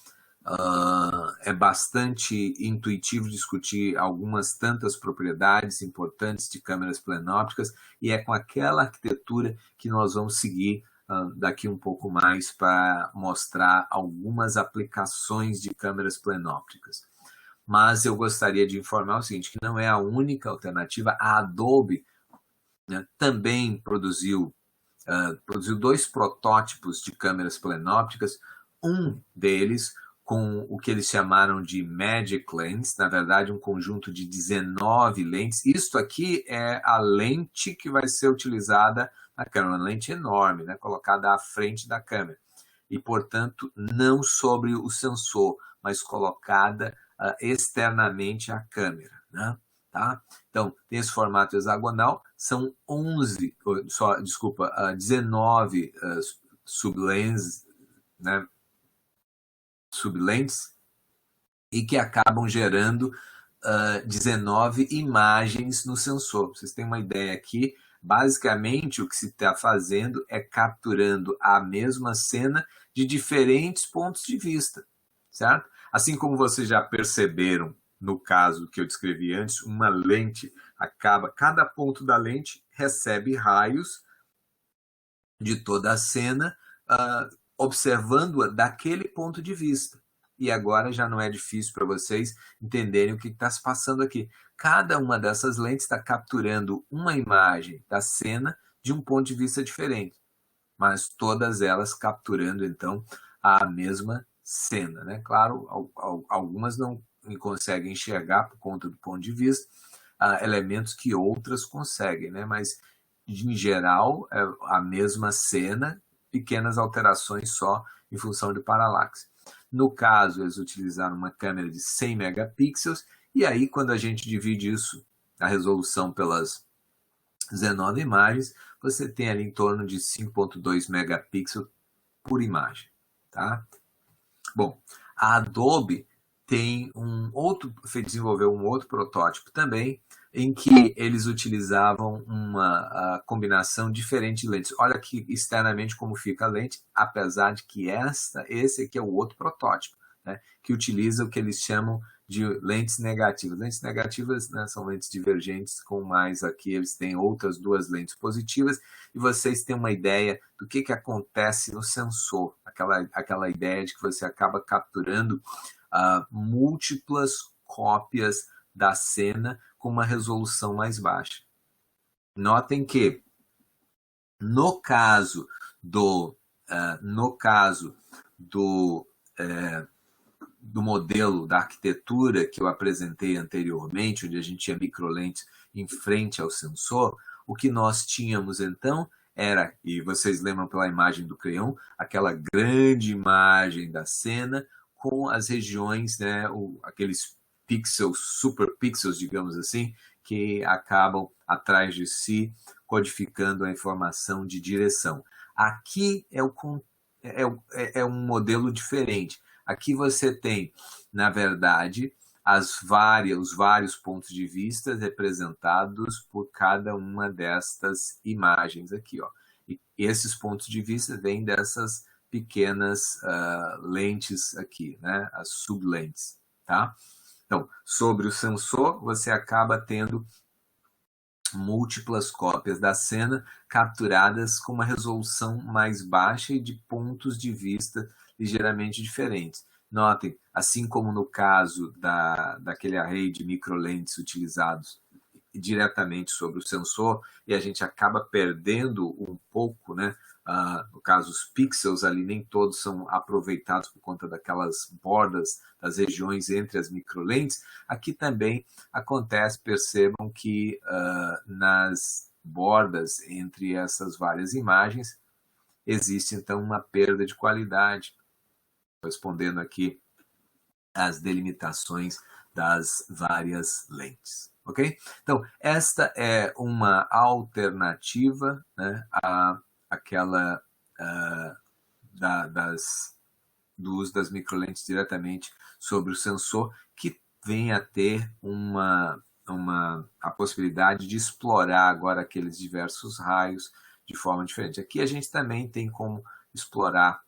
é bastante intuitivo discutir algumas tantas propriedades importantes de câmeras plenópticas, e é com aquela arquitetura que nós vamos seguir daqui um pouco mais para mostrar algumas aplicações de câmeras plenópticas. Mas eu gostaria de informar o seguinte, que não é a única alternativa. A Adobe, né, também produziu 2 protótipos de câmeras plenópticas, um deles com o que eles chamaram de Magic Lens, na verdade um conjunto de 19 lentes. Isto aqui é a lente que vai ser utilizada na câmera, uma lente enorme, né, colocada à frente da câmera, e portanto não sobre o sensor, mas colocada externamente à câmera, né? Tá? Então, tem esse formato hexagonal, são 19 sublentes, né, sublentes, e que acabam gerando 19 imagens no sensor. Vocês têm uma ideia aqui, basicamente o que se está fazendo é capturando a mesma cena de diferentes pontos de vista, certo? Assim como vocês já perceberam, no caso que eu descrevi antes, uma lente cada ponto da lente recebe raios de toda a cena, observando-a daquele ponto de vista. E agora já não é difícil para vocês entenderem o que está se passando aqui. Cada uma dessas lentes está capturando uma imagem da cena de um ponto de vista diferente, mas todas elas capturando, então, a mesma cena, né? Claro, algumas não conseguem enxergar por conta do ponto de vista, elementos que outras conseguem, né? Mas, em geral, é a mesma cena, pequenas alterações só em função de paralaxe. No caso, eles utilizaram uma câmera de 100 megapixels, e aí, quando a gente divide isso, a resolução pelas 19 imagens, você tem ali em torno de 5.2 megapixels por imagem, tá? Bom, a Adobe desenvolveu um outro protótipo também, em que eles utilizavam uma combinação diferente de lentes. Olha aqui externamente como fica a lente, apesar de que esse aqui é o outro protótipo, né, que utiliza o que eles chamam de lentes negativas. Lentes negativas, né, são lentes divergentes, com mais aqui eles têm outras 2 lentes positivas, e vocês têm uma ideia do que acontece no sensor, aquela ideia de que você acaba capturando múltiplas cópias da cena com uma resolução mais baixa. Notem que, no caso do modelo da arquitetura que eu apresentei anteriormente, onde a gente tinha microlentes em frente ao sensor, o que nós tínhamos então era, e vocês lembram pela imagem do Cryon, aquela grande imagem da cena com as regiões, né, aqueles pixels, super pixels, digamos assim, que acabam atrás de si codificando a informação de direção. Aqui é um modelo diferente. Aqui você tem, na verdade, os vários pontos de vista representados por cada uma destas imagens aqui, ó. E esses pontos de vista vêm dessas pequenas lentes aqui, né? As sublentes, tá? Então, sobre o sensor, você acaba tendo múltiplas cópias da cena capturadas com uma resolução mais baixa e de pontos de vista ligeiramente diferentes. Notem, assim como no caso daquele array de microlentes utilizados diretamente sobre o sensor, e a gente acaba perdendo um pouco, né? No caso, os pixels ali nem todos são aproveitados por conta daquelas bordas das regiões entre as microlentes. Aqui também acontece, percebam que nas bordas entre essas várias imagens existe então uma perda de qualidade. Respondendo aqui as delimitações das várias lentes, ok? Então, esta é uma alternativa, né, àquela do uso das microlentes diretamente sobre o sensor, que vem a ter a possibilidade de explorar agora aqueles diversos raios de forma diferente. Aqui a gente também tem como explorar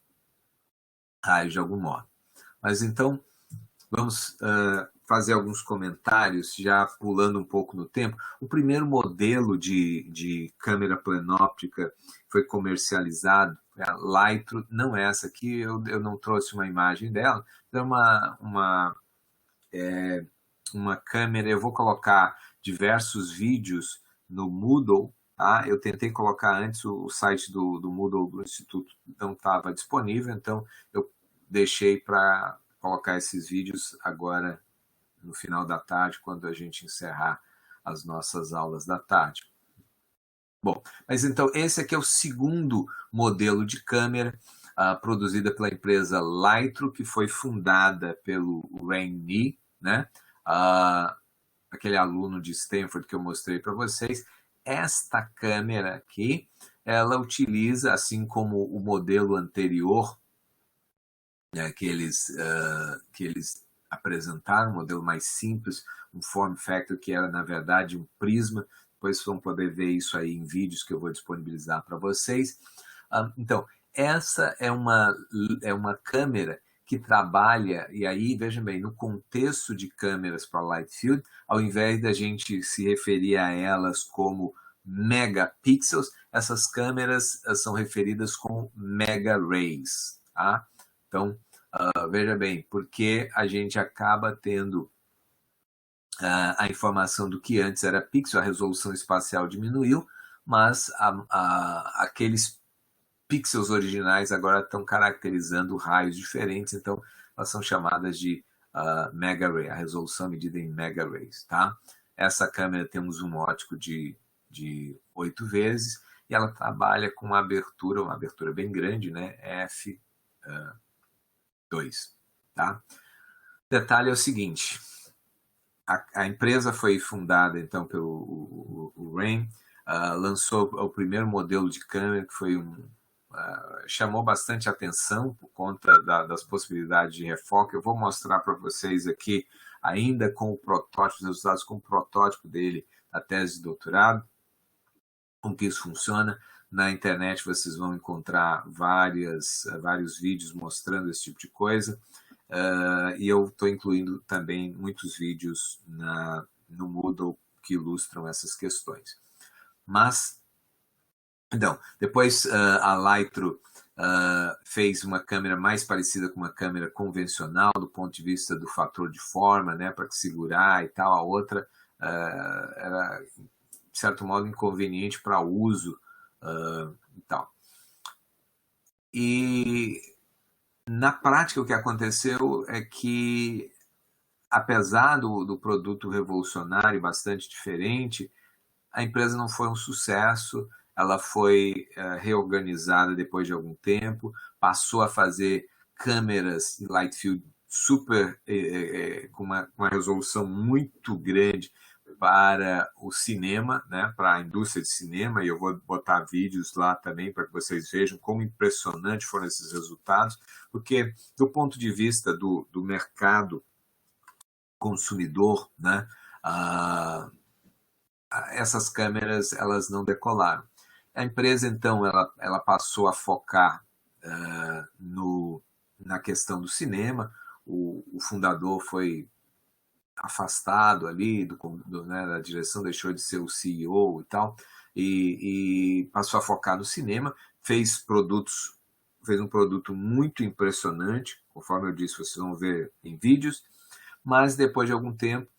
raios de algum modo. Mas então, vamos fazer alguns comentários, já pulando um pouco no tempo. O primeiro modelo de câmera planóptica foi comercializado, a Lytro, não é essa aqui, eu não trouxe uma imagem dela, é uma câmera, eu vou colocar diversos vídeos no Moodle, tá? Eu tentei colocar antes o site do Moodle do Instituto, não estava disponível, então eu deixei para colocar esses vídeos agora no final da tarde, quando a gente encerrar as nossas aulas da tarde. Bom, mas então esse aqui é o segundo modelo de câmera produzida pela empresa Lytro, que foi fundada pelo Ren Ni, né? Aquele aluno de Stanford que eu mostrei para vocês. Esta câmera aqui, ela utiliza, assim como o modelo anterior, que eles apresentaram, um modelo mais simples, um form factor que era, na verdade, um prisma. Depois vocês vão poder ver isso aí em vídeos que eu vou disponibilizar para vocês. Então, essa é uma câmera que trabalha, e aí, vejam bem, no contexto de câmeras para Light Field, ao invés da gente se referir a elas como megapixels, essas câmeras são referidas como mega rays, tá? Então, veja bem, porque a gente acaba tendo a informação do que antes era pixel, a resolução espacial diminuiu, mas aqueles pixels originais agora estão caracterizando raios diferentes, então elas são chamadas de mega ray, a resolução medida em mega rays, tá? Essa câmera tem um zoom óptico de 8 vezes, e ela trabalha com uma abertura bem grande, né? F2, tá? O detalhe é o seguinte, a empresa foi fundada então pelo Ren, lançou o primeiro modelo de câmera, que foi chamou bastante atenção por conta das possibilidades de refoque. Eu vou mostrar para vocês aqui, ainda com o protótipo, os resultados com o protótipo dele, da tese de doutorado, como que isso funciona. Na internet vocês vão encontrar vários vídeos mostrando esse tipo de coisa. E eu estou incluindo também muitos vídeos no Moodle que ilustram essas questões. Mas, então, depois a Lytro fez uma câmera mais parecida com uma câmera convencional do ponto de vista do fator de forma, né, para segurar e tal. A outra era, de certo modo, inconveniente para uso e tal. E na prática, o que aconteceu é que, apesar do produto revolucionário, bastante diferente, a empresa não foi um sucesso. Ela foi reorganizada depois de algum tempo, passou a fazer câmeras em light field super, com uma resolução muito grande para o cinema, né, para a indústria de cinema, e eu vou botar vídeos lá também para que vocês vejam como impressionante foram esses resultados, porque do ponto de vista do mercado consumidor, né, essas câmeras elas não decolaram. A empresa, então, ela passou a focar na questão do cinema. O fundador foi afastado ali né, da direção, deixou de ser o CEO e tal, e passou a focar no cinema, fez um produto muito impressionante, conforme eu disse, vocês vão ver em vídeos, mas depois de algum tempo,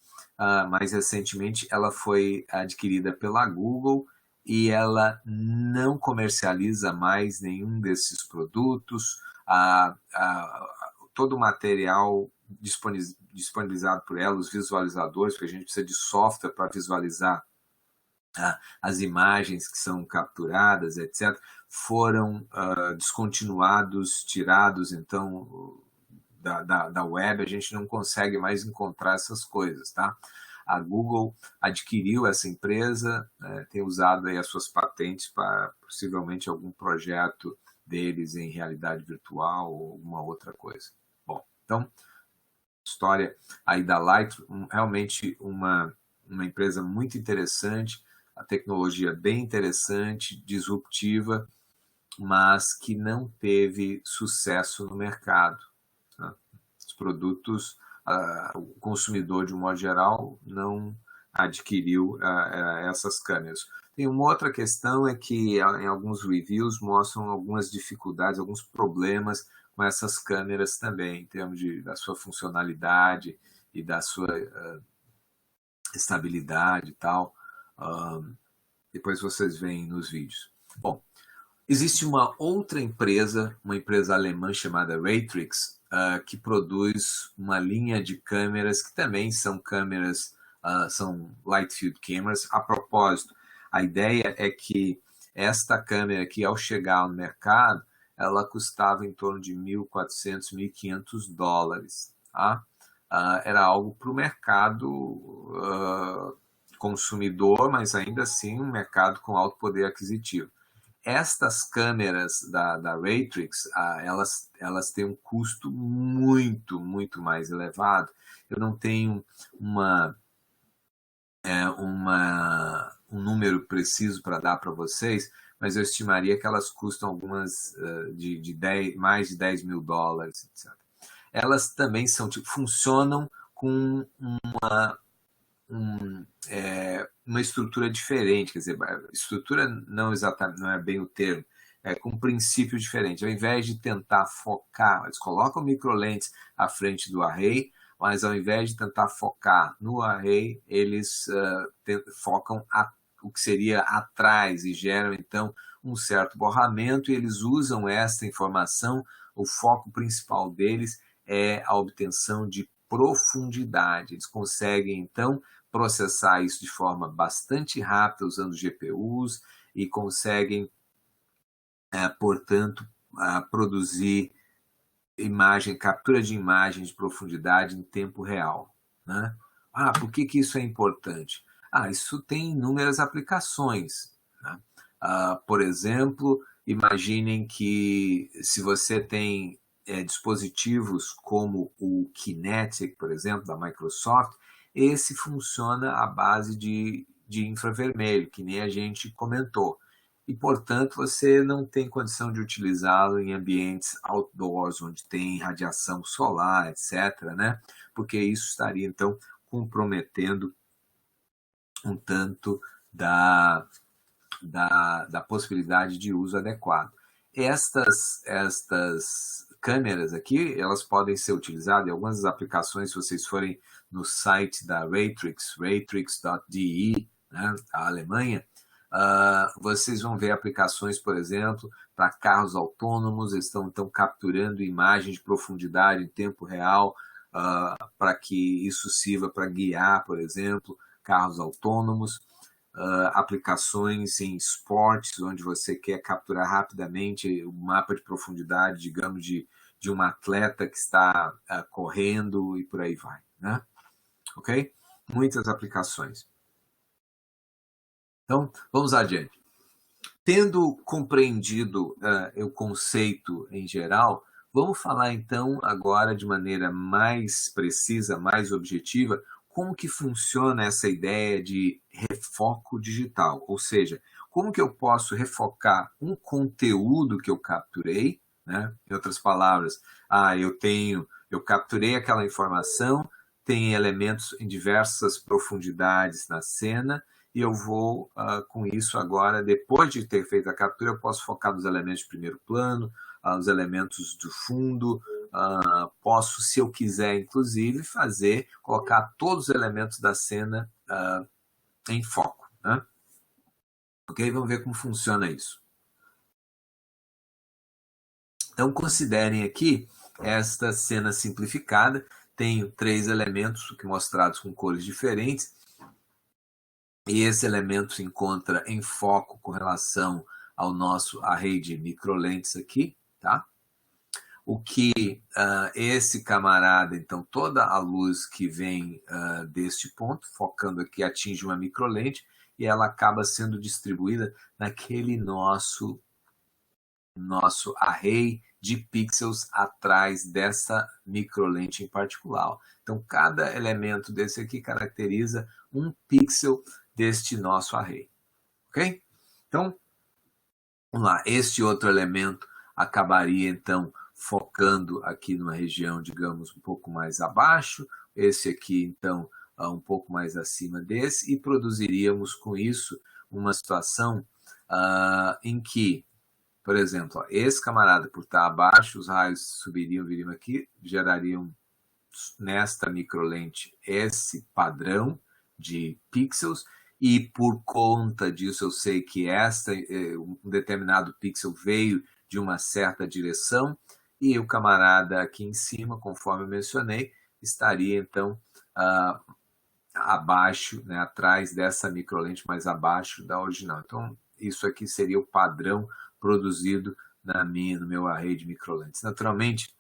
mais recentemente, ela foi adquirida pela Google e ela não comercializa mais nenhum desses produtos. Todo o material disponibilizado por ela, os visualizadores, porque a gente precisa de software para visualizar as imagens que são capturadas, etc., foram descontinuados, tirados, então, da web, a gente não consegue mais encontrar essas coisas, tá? A Google adquiriu essa empresa, tem usado aí as suas patentes para possivelmente algum projeto deles em realidade virtual ou alguma outra coisa. Bom, então, história aí da Lightroom, realmente uma empresa muito interessante, a tecnologia bem interessante, disruptiva, mas que não teve sucesso no mercado. Né? Os produtos, o consumidor, de um modo geral, não adquiriu essas câmeras. Tem uma outra questão, é que em alguns reviews mostram algumas dificuldades, alguns problemas com essas câmeras também, em termos da sua funcionalidade e da sua estabilidade e tal. Depois vocês veem nos vídeos. Bom, existe uma outra empresa, uma empresa alemã chamada Raytrix, que produz uma linha de câmeras que também são câmeras, são light field cameras. A propósito, a ideia é que esta câmera aqui, ao chegar no mercado, ela custava em torno de $1.400, $1.500. Tá? Era algo para o mercado consumidor, mas ainda assim um mercado com alto poder aquisitivo. Estas câmeras da Raytrix, elas têm um custo muito, muito mais elevado. Eu não tenho um número preciso para dar para vocês, mas eu estimaria que elas custam algumas mais de $10 mil, etc. Elas também funcionam com uma estrutura diferente, quer dizer, estrutura não exatamente, não é bem o termo, com um princípio diferente. Ao invés de tentar focar, eles colocam microlentes à frente do array, mas ao invés de tentar focar no array, eles focam o que seria atrás e geram então um certo borramento, e eles usam essa informação. O foco principal deles é a obtenção de profundidade. Eles conseguem então processar isso de forma bastante rápida usando GPUs e conseguem, portanto, produzir captura de imagem de profundidade em tempo real. Né? Por que isso é importante? Isso tem inúmeras aplicações. Né? Por exemplo, imaginem que se você tem dispositivos como o Kinetic, por exemplo, da Microsoft, esse funciona à base de infravermelho, que nem a gente comentou. E, portanto, você não tem condição de utilizá-lo em ambientes outdoors, onde tem radiação solar, etc., né? Porque isso estaria, então, comprometendo um tanto da possibilidade de uso adequado. Estas câmeras aqui, elas podem ser utilizadas em algumas das aplicações. Se vocês forem no site da Raytrix, raytrix.de, né, a Alemanha, vocês vão ver aplicações, por exemplo, para carros autônomos. Eles estão então capturando imagens de profundidade em tempo real, para que isso sirva para guiar, por exemplo, carros autônomos. Aplicações em esportes, onde você quer capturar rapidamente o mapa de profundidade, digamos, de um atleta que está correndo, e por aí vai. Né? Ok? Muitas aplicações. Então, vamos adiante. Tendo compreendido o conceito em geral, vamos falar então agora de maneira mais precisa, mais objetiva, como que funciona essa ideia de refoco digital, ou seja, como que eu posso refocar um conteúdo que eu capturei, né? Em outras palavras, eu capturei aquela informação, tem elementos em diversas profundidades na cena, e eu vou, com isso agora, depois de ter feito a captura, eu posso focar nos elementos de primeiro plano, os elementos do fundo. Posso, se eu quiser, inclusive, colocar todos os elementos da cena em foco. Né? Ok? Vamos ver como funciona isso. Então, considerem aqui esta cena simplificada. Tenho 3 elementos mostrados com cores diferentes. E esse elemento se encontra em foco com relação ao nosso array de microlentes aqui. Tá? o que esse camarada, então, toda a luz que vem deste ponto, focando aqui, atinge uma microlente e ela acaba sendo distribuída naquele nosso array de pixels atrás dessa microlente em particular. Então, cada elemento desse aqui caracteriza um pixel deste nosso array. Ok? Então, vamos lá. Este outro elemento acabaria, então, focando aqui numa região, digamos, um pouco mais abaixo. Esse aqui, então, um pouco mais acima desse. E produziríamos, com isso, uma situação em que, por exemplo, ó, esse camarada, por estar abaixo, os raios subiriam, viriam aqui, gerariam nesta microlente esse padrão de pixels, e por conta disso eu sei que um determinado pixel veio de uma certa direção, e o camarada aqui em cima, conforme eu mencionei, estaria então abaixo, né, atrás dessa microlente, mais abaixo da original. Então, isso aqui seria o padrão produzido no meu array de microlentes. Naturalmente,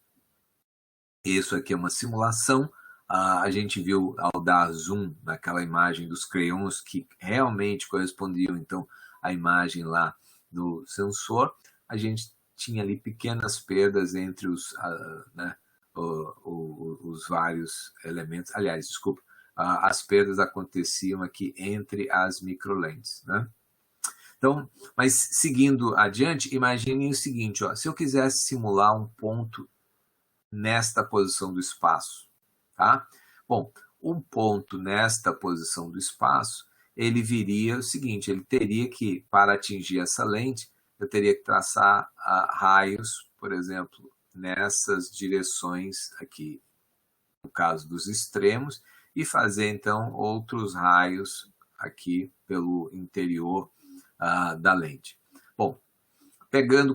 isso aqui é uma simulação. A gente viu ao dar zoom naquela imagem dos crayons que realmente correspondiam então à imagem lá do sensor. A gente tinha ali pequenas perdas entre os vários elementos. Aliás, desculpa, as perdas aconteciam aqui entre as microlentes, né? Então, mas seguindo adiante, imaginem o seguinte, ó, se eu quisesse simular um ponto nesta posição do espaço, tá? Bom, um ponto nesta posição do espaço, ele viria o seguinte, ele teria que, para atingir essa lente, eu teria que traçar raios, por exemplo, nessas direções aqui, no caso dos extremos, e fazer, então, outros raios aqui pelo interior da lente. Bom,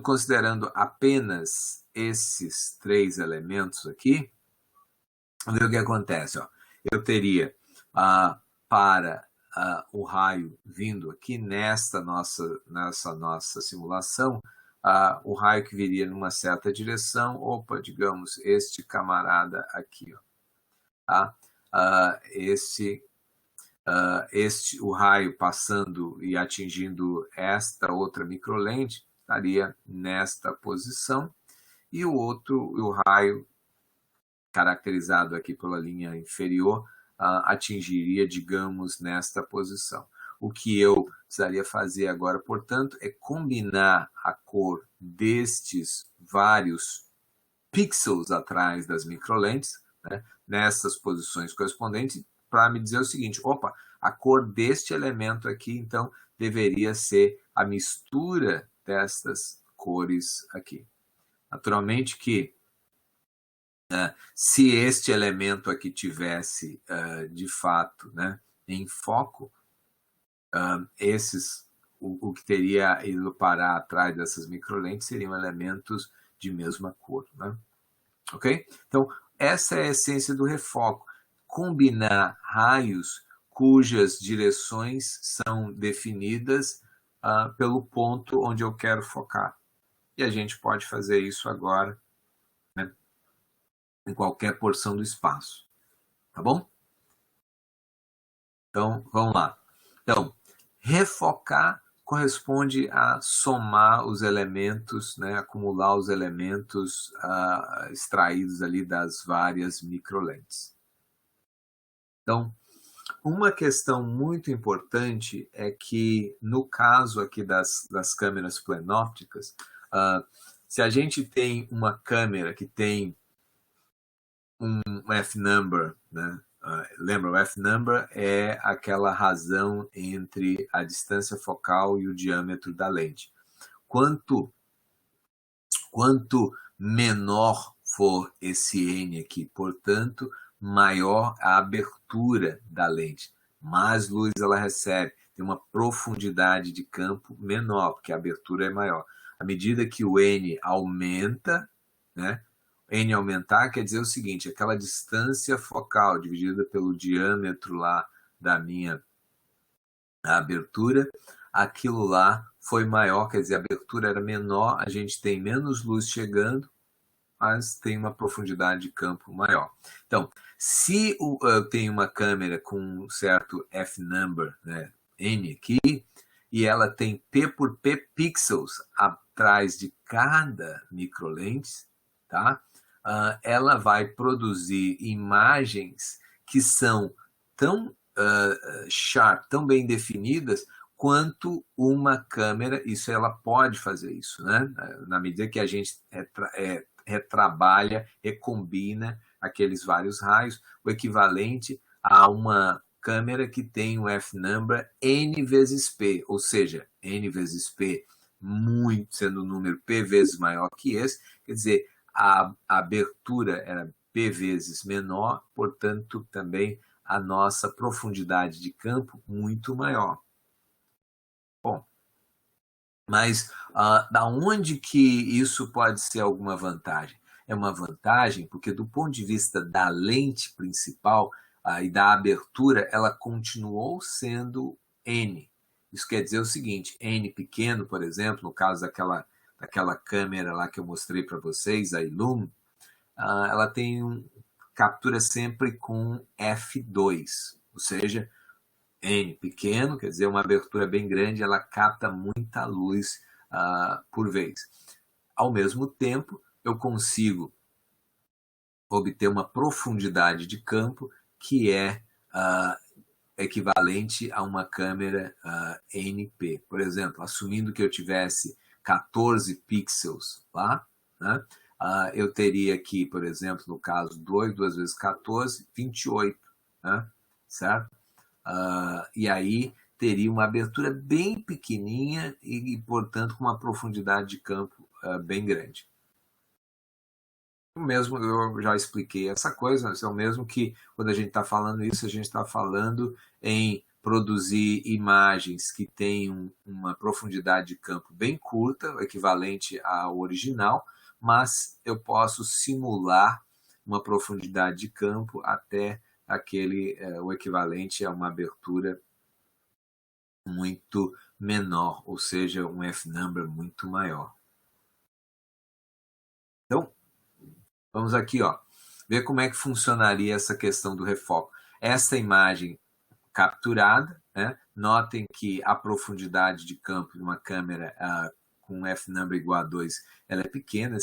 considerando apenas esses três elementos aqui, vamos ver o que acontece. Ó. Eu teria para o raio vindo aqui nessa nossa simulação, o raio que viria numa certa direção, digamos, este camarada aqui. Ó, tá? O raio passando e atingindo esta outra microlente estaria nesta posição, e o raio caracterizado aqui pela linha inferior atingiria, digamos, nesta posição. O que eu precisaria fazer agora, portanto, é combinar a cor destes vários pixels atrás das microlentes, né, nessas posições correspondentes, para me dizer o seguinte, opa, a cor deste elemento aqui, então, deveria ser a mistura destas cores aqui. Naturalmente que, se este elemento aqui tivesse, de fato, né, em foco, o que teria ido parar atrás dessas microlentes seriam elementos de mesma cor. Né? Ok? Então, essa é a essência do refoco. Combinar raios cujas direções são definidas pelo ponto onde eu quero focar. E a gente pode fazer isso agora, né, em qualquer porção do espaço. Tá bom? Então, vamos lá. Então, refocar corresponde a somar os elementos, né, acumular os elementos extraídos ali das várias microlentes. Então, uma questão muito importante é que, no caso aqui das câmeras plenópticas, se a gente tem uma câmera que tem um f-number, né? Lembra, o f-number é aquela razão entre a distância focal e o diâmetro da lente. Quanto menor for esse n aqui, portanto, maior a abertura da lente, mais luz ela recebe, tem uma profundidade de campo menor, porque a abertura é maior. À medida que o n aumenta, né? N aumentar quer dizer o seguinte, aquela distância focal dividida pelo diâmetro lá da minha abertura, aquilo lá foi maior, quer dizer, a abertura era menor, a gente tem menos luz chegando, mas tem uma profundidade de campo maior. Então, se eu tenho uma câmera com um certo f-number, né, n aqui, e ela tem p por p pixels atrás de cada microlente, tá? Ela vai produzir imagens que são tão sharp, tão bem definidas, quanto uma câmera, isso ela pode fazer isso, né? Na medida que a gente retrabalha, recombina aqueles vários raios, o equivalente a uma câmera que tem um f-number n vezes p, ou seja, n vezes p, muito, sendo o número p vezes maior que esse, quer dizer, a abertura era p vezes menor, portanto, também a nossa profundidade de campo muito maior. Bom, mas da onde que isso pode ser alguma vantagem? É uma vantagem porque, do ponto de vista da lente principal e da abertura, ela continuou sendo N. Isso quer dizer o seguinte, N pequeno, por exemplo, no caso daquela câmera lá que eu mostrei para vocês, a Illum, ela tem captura sempre com f2, ou seja, N pequeno, quer dizer, uma abertura bem grande, ela capta muita luz por vez. Ao mesmo tempo, eu consigo obter uma profundidade de campo que é equivalente a uma câmera NP. Por exemplo, assumindo que eu tivesse 14 pixels lá, né, eu teria aqui, por exemplo, no caso 2 vezes 14, 28, né, certo? E aí teria uma abertura bem pequenininha e portanto, com uma profundidade de campo bem grande. O mesmo, eu já expliquei essa coisa, é o mesmo que quando a gente está falando isso, a gente está falando em produzir imagens que têm uma profundidade de campo bem curta, equivalente ao original, mas eu posso simular uma profundidade de campo até o equivalente a uma abertura muito menor, ou seja, um f-number muito maior. Então, vamos aqui, ver como é que funcionaria essa questão do refoco. Essa imagem capturada, né? Notem que a profundidade de campo de uma câmera com f-number igual a 2, ela é pequena,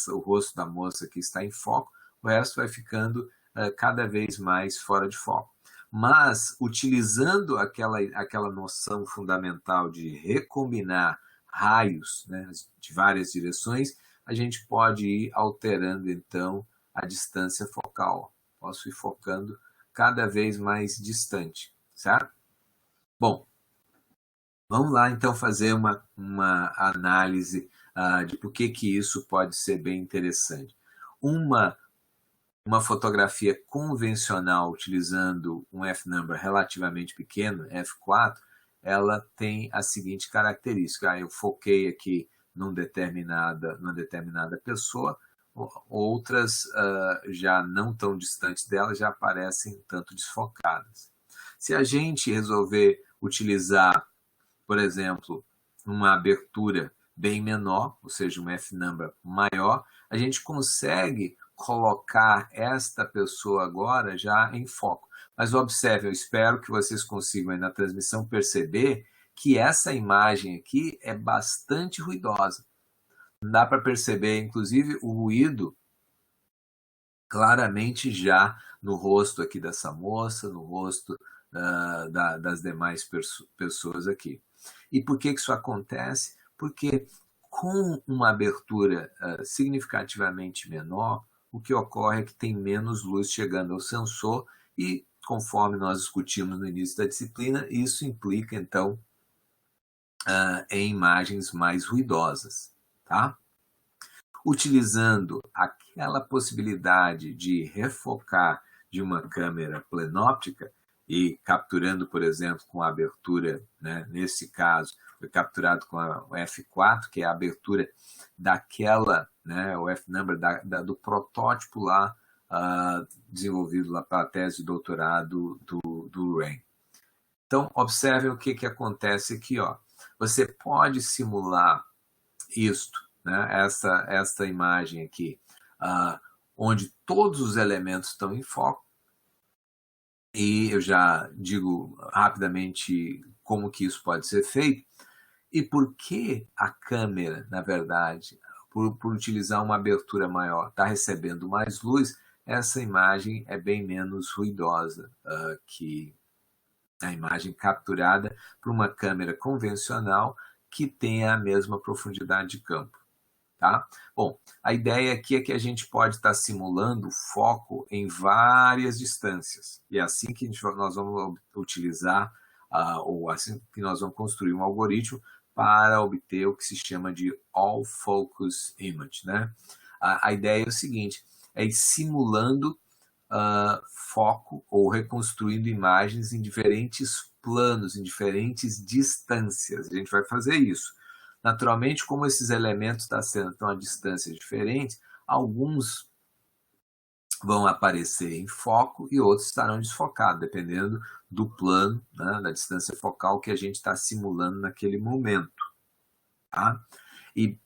o rosto da moça aqui está em foco, o resto vai ficando cada vez mais fora de foco. Mas, utilizando aquela noção fundamental de recombinar raios, né, de várias direções, a gente pode ir alterando, então, a distância focal. Posso ir focando cada vez mais distante, certo? Bom, vamos lá, então, fazer uma análise de por que isso pode ser bem interessante. Uma fotografia convencional utilizando um f-number relativamente pequeno, f4, ela tem a seguinte característica. Eu foquei aqui numa determinada pessoa, outras já não tão distantes dela já aparecem um tanto desfocadas. Se a gente resolver utilizar, por exemplo, uma abertura bem menor, ou seja, um f-number maior, a gente consegue colocar esta pessoa agora já em foco. Mas observe, eu espero que vocês consigam aí na transmissão perceber que essa imagem aqui é bastante ruidosa. Dá para perceber, inclusive, o ruído claramente já no rosto aqui dessa moça, no rosto das demais pessoas aqui. E por que isso acontece? Porque com uma abertura significativamente menor, o que ocorre é que tem menos luz chegando ao sensor e, conforme nós discutimos no início da disciplina, isso implica, então, em imagens mais ruidosas, tá? Utilizando aquela possibilidade de refocar de uma câmera plenóptica e capturando, por exemplo, com a abertura, né, nesse caso, foi capturado com o F4, que é a abertura daquela, né, o F-number do protótipo lá, desenvolvido lá para a tese de doutorado do Ren. Então, observem o que acontece aqui. Você pode simular isto, né, esta imagem aqui, onde todos os elementos estão em foco. E eu já digo rapidamente como que isso pode ser feito e por que a câmera, na verdade, por utilizar uma abertura maior, está recebendo mais luz, essa imagem é bem menos ruidosa que a imagem capturada por uma câmera convencional que tenha a mesma profundidade de campo. Tá? Bom, a ideia aqui é que a gente pode estar simulando foco em várias distâncias. E é assim que nós vamos utilizar, ou assim que nós vamos construir um algoritmo para obter o que se chama de All Focus Image. Né? A ideia é o seguinte, é ir simulando foco ou reconstruindo imagens em diferentes planos, em diferentes distâncias. A gente vai fazer isso. Naturalmente, como esses elementos da cena estão a distâncias diferentes, alguns vão aparecer em foco e outros estarão desfocados, dependendo do plano, né, da distância focal que a gente está simulando naquele momento. Tá? E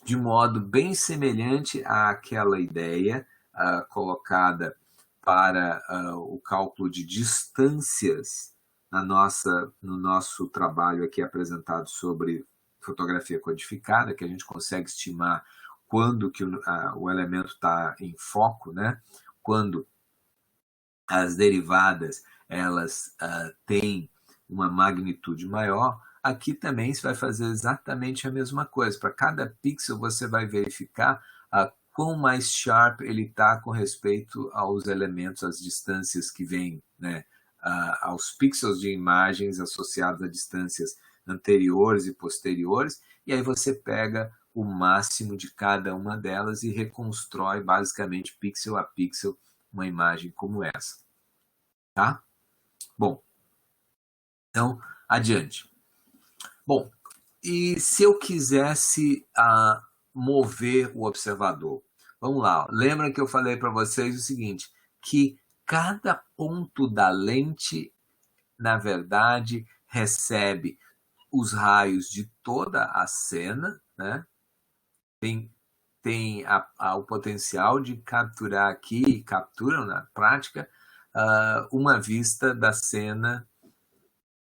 de modo bem semelhante àquela ideia colocada para o cálculo de distâncias no nosso trabalho aqui apresentado sobre fotografia codificada, que a gente consegue estimar quando que o elemento está em foco, né? Quando as derivadas elas têm uma magnitude maior, aqui também você vai fazer exatamente a mesma coisa. Para cada pixel você vai verificar quão mais sharp ele está com respeito aos elementos, às distâncias que vêm, né? Aos pixels de imagens associados a distâncias anteriores e posteriores, e aí você pega o máximo de cada uma delas e reconstrói basicamente pixel a pixel uma imagem como essa. Tá? Bom, então, adiante. Bom, e se eu quisesse mover o observador? Vamos lá, lembra que eu falei para vocês o seguinte, que cada ponto da lente, na verdade, recebe os raios de toda a cena, né? Tem o potencial de capturar aqui, capturam na prática, uma vista da cena,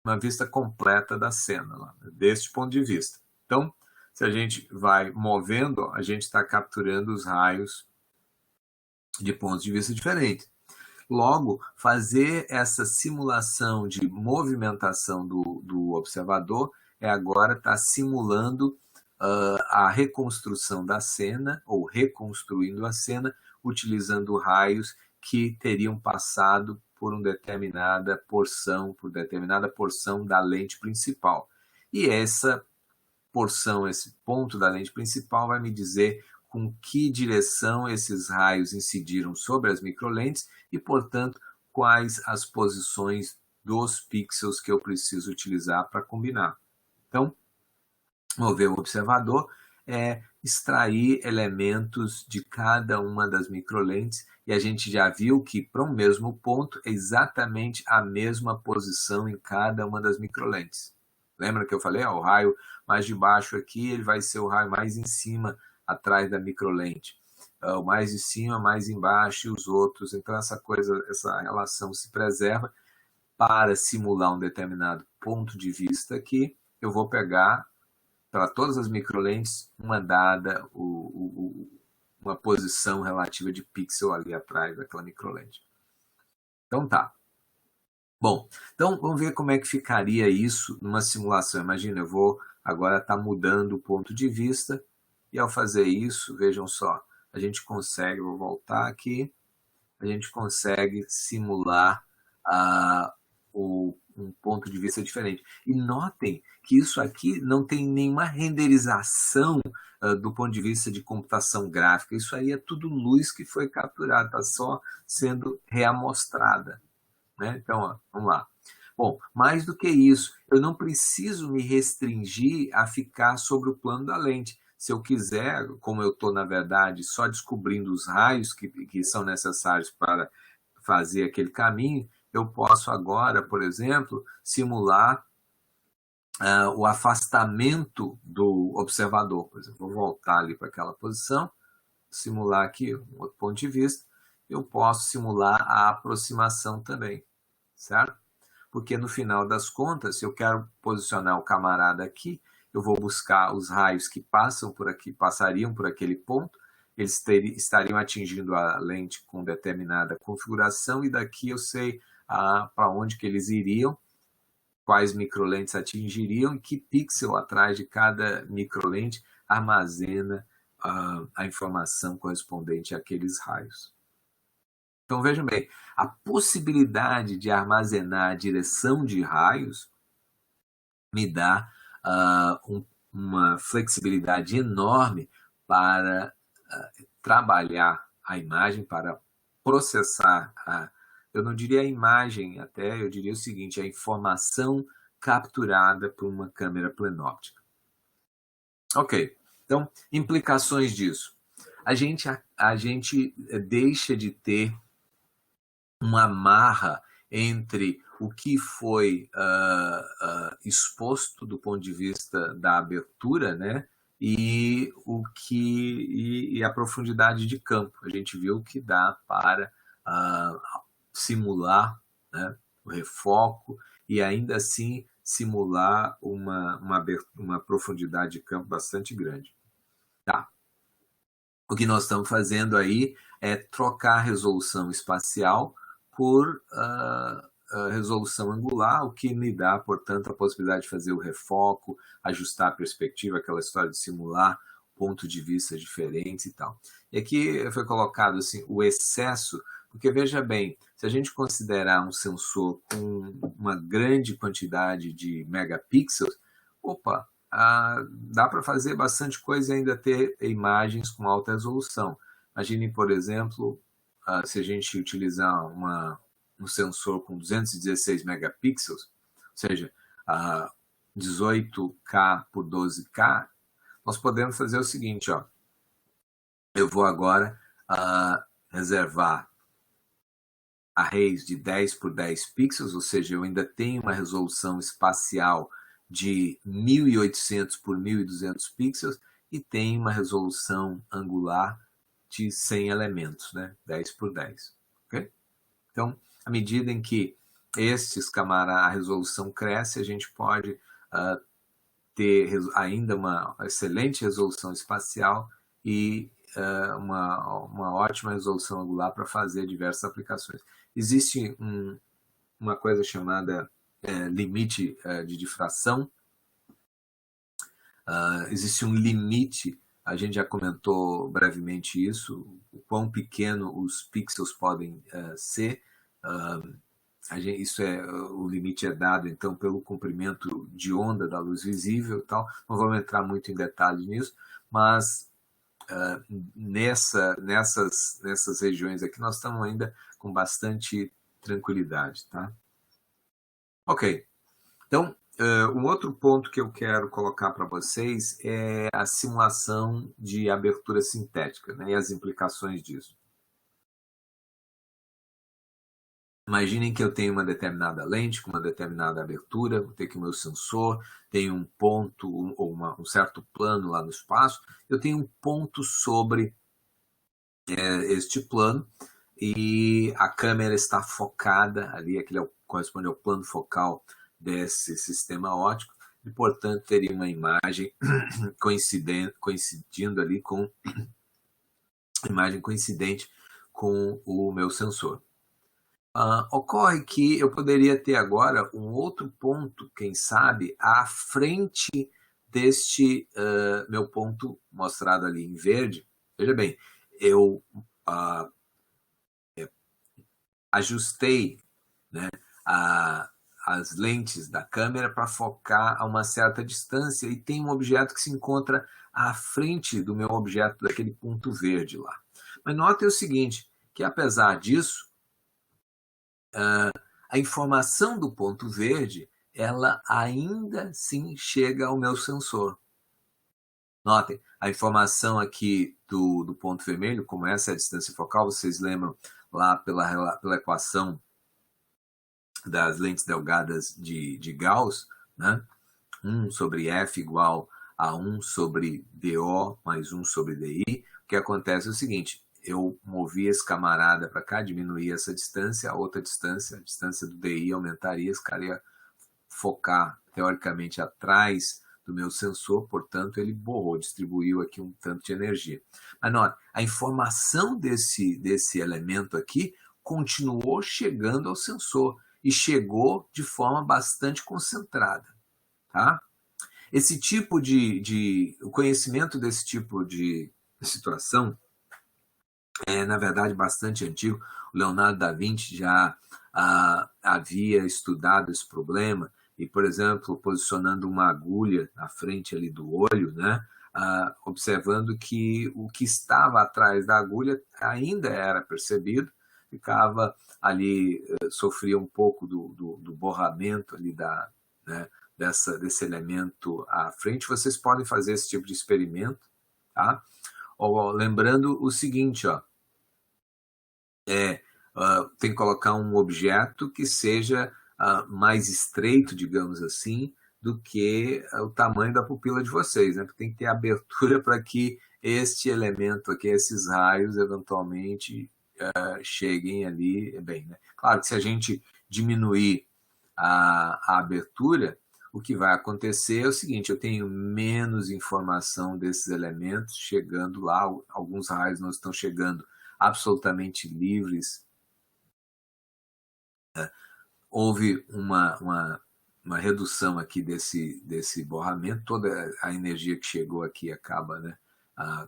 uma vista completa da cena, deste ponto de vista. Então, se a gente vai movendo, a gente está capturando os raios de pontos de vista diferentes. Logo, fazer essa simulação de movimentação do observador é agora estar simulando a reconstrução da cena, ou reconstruindo a cena, utilizando raios que teriam passado por determinada porção da lente principal. E essa porção, esse ponto da lente principal vai me dizer com que direção esses raios incidiram sobre as microlentes e, portanto, quais as posições dos pixels que eu preciso utilizar para combinar. Então, mover o observador é extrair elementos de cada uma das microlentes e a gente já viu que para um mesmo ponto é exatamente a mesma posição em cada uma das microlentes. Lembra que eu falei? O raio mais de baixo aqui ele vai ser o raio mais em cima atrás da microlente. O mais de cima, mais embaixo e os outros. Então essa relação se preserva para simular um determinado ponto de vista aqui. Eu vou pegar para todas as microlentes uma dada, uma posição relativa de pixel ali atrás daquela microlente. Então tá. Bom, então vamos ver como é que ficaria isso numa simulação. Imagina, eu vou agora estar mudando o ponto de vista e ao fazer isso, vejam só, a gente consegue, vou voltar aqui, a gente consegue simular um ponto de vista diferente. E notem que isso aqui não tem nenhuma renderização do ponto de vista de computação gráfica. Isso aí é tudo luz que foi capturada, está só sendo reamostrada. Né? Então, vamos lá. Bom, mais do que isso, eu não preciso me restringir a ficar sobre o plano da lente. Se eu quiser, como eu estou, na verdade, só descobrindo os raios que são necessários para fazer aquele caminho, eu posso agora, por exemplo, simular o afastamento do observador. Por exemplo, vou voltar ali para aquela posição, simular aqui um outro ponto de vista, eu posso simular a aproximação também, certo? Porque no final das contas, se eu quero posicionar o camarada aqui, eu vou buscar os raios que passam por aqui, passariam por aquele ponto, eles estariam atingindo a lente com determinada configuração, e daqui eu sei para onde que eles iriam, quais microlentes atingiriam e que pixel atrás de cada microlente armazena a informação correspondente àqueles raios. Então vejam bem, a possibilidade de armazenar a direção de raios me dá uma flexibilidade enorme para trabalhar a imagem, para processar eu não diria a imagem, até eu diria o seguinte, a informação capturada por uma câmera plenóptica. Ok, então, implicações disso. A gente deixa de ter uma amarra entre o que foi exposto do ponto de vista da abertura, né, e a profundidade de campo. A gente viu que dá para simular, né, o refoco e ainda assim simular uma profundidade de campo bastante grande. Tá. O que nós estamos fazendo aí é trocar a resolução espacial por resolução angular, o que me dá, portanto, a possibilidade de fazer o refoco, ajustar a perspectiva, aquela história de simular pontos de vista diferentes e tal. E aqui foi colocado assim, o excesso, porque veja bem, se a gente considerar um sensor com uma grande quantidade de megapixels, dá para fazer bastante coisa e ainda ter imagens com alta resolução. Imaginem, por exemplo, se a gente utilizar um sensor com 216 megapixels, ou seja, 18K por 12K, nós podemos fazer o seguinte, ó. Eu vou agora reservar arrays de 10 por 10 pixels, ou seja, eu ainda tenho uma resolução espacial de 1800 por 1200 pixels e tenho uma resolução angular de 100 elementos, né? 10 por 10. Okay? Então, à medida em que a resolução cresce, a gente pode ter ainda uma excelente resolução espacial e uma ótima resolução angular para fazer diversas aplicações. Existe uma coisa chamada limite de difração. Existe um limite, a gente já comentou brevemente isso, o quão pequeno os pixels podem ser. O limite é dado, então, pelo comprimento de onda da luz visível e tal. Não vamos entrar muito em detalhes nisso, mas nessas regiões aqui nós estamos ainda com bastante tranquilidade, tá? Ok, então um outro ponto que eu quero colocar para vocês é a simulação de abertura sintética, né, e as implicações disso. Imaginem que eu tenho uma determinada lente com uma determinada abertura, vou ter aqui o meu sensor, tenho um ponto ou um certo plano lá no espaço, eu tenho um ponto sobre este plano e a câmera está focada ali, aquele corresponde ao plano focal desse sistema óptico e, portanto, teria uma imagem coincidindo ali com imagem coincidente com o meu sensor. Ocorre que eu poderia ter agora um outro ponto, quem sabe, à frente deste meu ponto mostrado ali em verde. Veja bem, eu ajustei, né, as lentes da câmera para focar a uma certa distância e tem um objeto que se encontra à frente do meu objeto, daquele ponto verde lá. Mas notem o seguinte, que apesar disso, a informação do ponto verde, ela ainda assim chega ao meu sensor. Notem, a informação aqui do ponto vermelho, como essa é a distância focal, vocês lembram lá pela equação das lentes delgadas de Gauss, né? 1 sobre f igual A1 sobre DO mais 1 sobre DI. O que acontece é o seguinte, eu movi esse camarada para cá, diminuí essa distância, a outra distância, a distância do DI aumentaria, esse cara ia focar, teoricamente, atrás do meu sensor, portanto, ele borrou, distribuiu aqui um tanto de energia. Mas nota, a informação desse elemento aqui continuou chegando ao sensor e chegou de forma bastante concentrada. Tá? Esse tipo o conhecimento desse tipo de situação é, na verdade, bastante antigo. O Leonardo da Vinci já havia estudado esse problema e, por exemplo, posicionando uma agulha na frente ali do olho, né, observando que o que estava atrás da agulha ainda era percebido, ficava ali, sofria um pouco do borramento ali né, desse elemento à frente. Vocês podem fazer esse tipo de experimento, tá? Lembrando o seguinte, ó, tem que colocar um objeto que seja mais estreito, digamos assim, do que o tamanho da pupila de vocês, né? Porque tem que ter abertura para que este elemento aqui, esses raios, eventualmente cheguem ali bem, né? Claro que se a gente diminuir a abertura, o que vai acontecer é o seguinte, eu tenho menos informação desses elementos chegando lá, alguns raios não estão chegando absolutamente livres. Houve uma redução aqui desse borramento, toda a energia que chegou aqui acaba, né,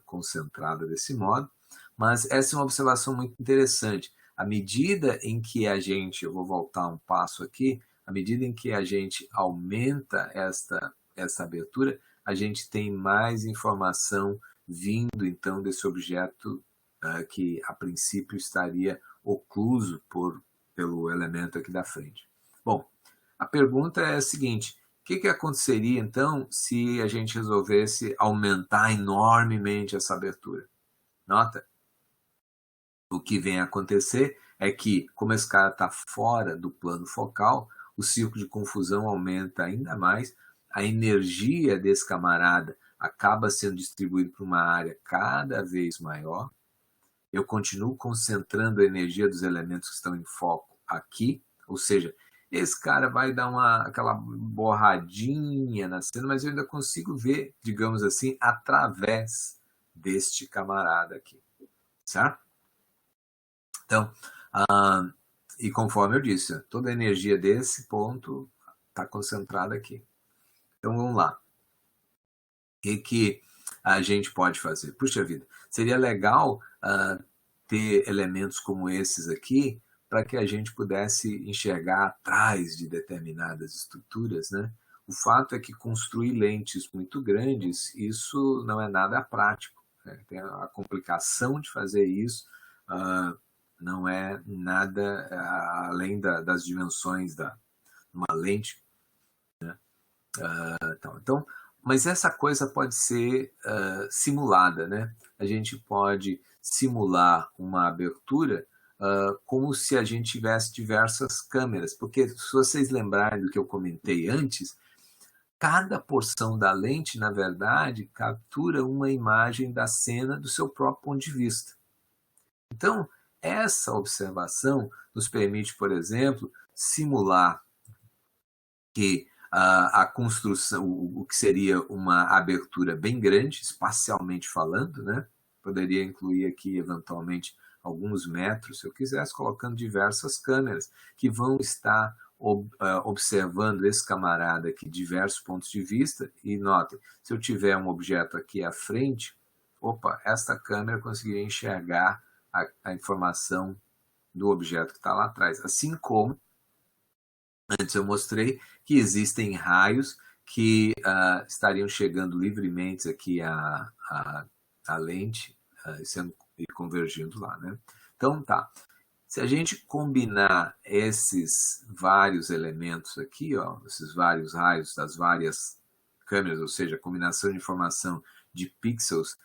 concentrada desse modo, mas essa é uma observação muito interessante. À medida em que a gente, eu vou voltar um passo aqui, à medida em que a gente aumenta essa abertura, a gente tem mais informação vindo, então, desse objeto que, a princípio, estaria ocluso pelo elemento aqui da frente. Bom, a pergunta é a seguinte, o que aconteceria, então, se a gente resolvesse aumentar enormemente essa abertura? Nota, o que vem a acontecer é que, como esse cara está fora do plano focal, o círculo de confusão aumenta ainda mais, a energia desse camarada acaba sendo distribuída para uma área cada vez maior, eu continuo concentrando a energia dos elementos que estão em foco aqui, ou seja, esse cara vai dar aquela borradinha na cena, mas eu ainda consigo ver, digamos assim, através deste camarada aqui, certo? Então, e conforme eu disse, toda a energia desse ponto está concentrada aqui. Então, vamos lá. O que a gente pode fazer? Puxa vida, seria legal ter elementos como esses aqui para que a gente pudesse enxergar atrás de determinadas estruturas, né? O fato é que construir lentes muito grandes, isso não é nada prático, né? Tem a complicação de fazer isso, não é nada além das dimensões de uma lente, né? Então, mas essa coisa pode ser simulada, né? A gente pode simular uma abertura como se a gente tivesse diversas câmeras, porque se vocês lembrarem do que eu comentei antes, cada porção da lente, na verdade, captura uma imagem da cena do seu próprio ponto de vista. Então, essa observação nos permite, por exemplo, simular que a construção, o que seria uma abertura bem grande, espacialmente falando, né? Poderia incluir aqui, eventualmente, alguns metros, se eu quisesse, colocando diversas câmeras que vão estar observando esse camarada aqui, diversos pontos de vista, e notem, se eu tiver um objeto aqui à frente, esta câmera conseguiria enxergar a informação do objeto que está lá atrás, assim como antes eu mostrei que existem raios que estariam chegando livremente aqui à lente e convergindo lá, né? Então, tá. Se a gente combinar esses vários elementos aqui, ó, esses vários raios das várias câmeras, ou seja, a combinação de informação de pixels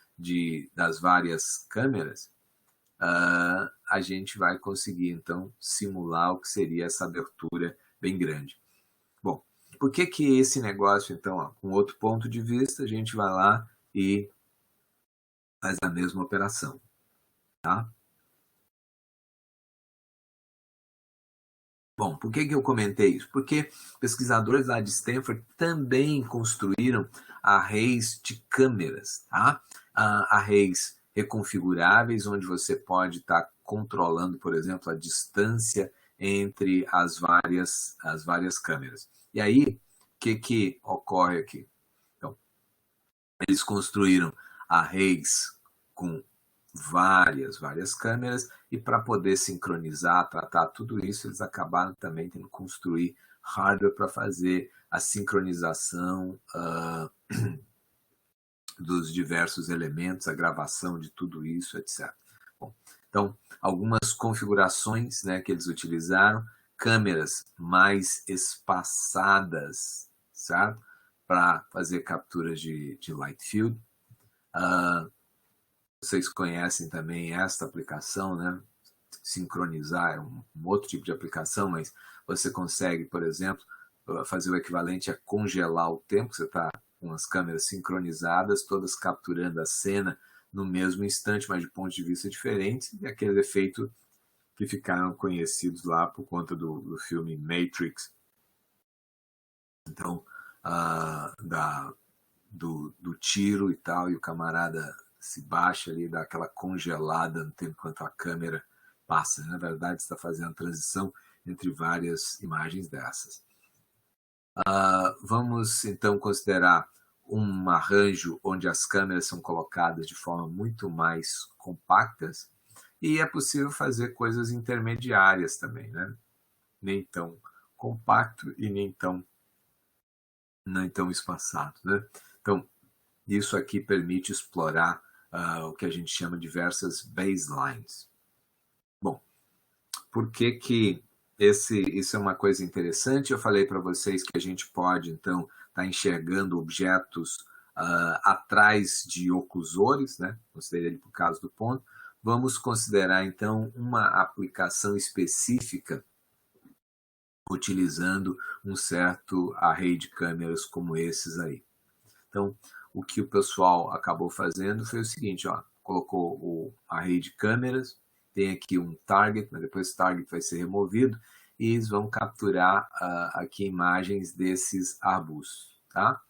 das várias câmeras, a gente vai conseguir, então, simular o que seria essa abertura bem grande. Bom, por que que esse negócio, então, ó, com outro ponto de vista, a gente vai lá e faz a mesma operação, tá? Bom, por que que eu comentei isso? Porque pesquisadores lá de Stanford também construíram arrays de câmeras, tá? Arrays reconfiguráveis, onde você pode estar controlando, por exemplo, a distância entre as várias câmeras. E aí, o que ocorre aqui? Então, eles construíram arrays com várias câmeras, e para poder sincronizar, tratar tudo isso, eles acabaram também tendo que construir hardware para fazer a sincronização dos diversos elementos, a gravação de tudo isso, etc. Bom, então, algumas configurações, né, que eles utilizaram, câmeras mais espaçadas, certo? Para fazer capturas de light field. Vocês conhecem também esta aplicação, né? Sincronizar é um outro tipo de aplicação, mas você consegue, por exemplo, fazer o equivalente a congelar o tempo. Você está com as câmeras sincronizadas, todas capturando a cena no mesmo instante, mas de pontos de vista diferentes, e aquele efeito que ficaram conhecidos lá por conta do filme Matrix. Então, do tiro e tal, e o camarada se baixa ali, dá aquela congelada no tempo enquanto a câmera passa. Na verdade, está fazendo a transição entre várias imagens dessas. Vamos, então, considerar um arranjo onde as câmeras são colocadas de forma muito mais compactas, e é possível fazer coisas intermediárias também, né? Nem tão compacto e nem tão espaçado, né? Então, isso aqui permite explorar o que a gente chama de diversas baselines. Bom, por que que isso é uma coisa interessante? Eu falei para vocês que a gente pode, então, estar enxergando objetos atrás de oclusores, né? Considerei por causa do ponto. Vamos considerar, então, uma aplicação específica utilizando um certo array de câmeras como esses aí. Então, o que o pessoal acabou fazendo foi o seguinte, ó, colocou o array de câmeras, tem aqui um target, mas depois o target vai ser removido, e eles vão capturar aqui imagens desses arbustos, tá?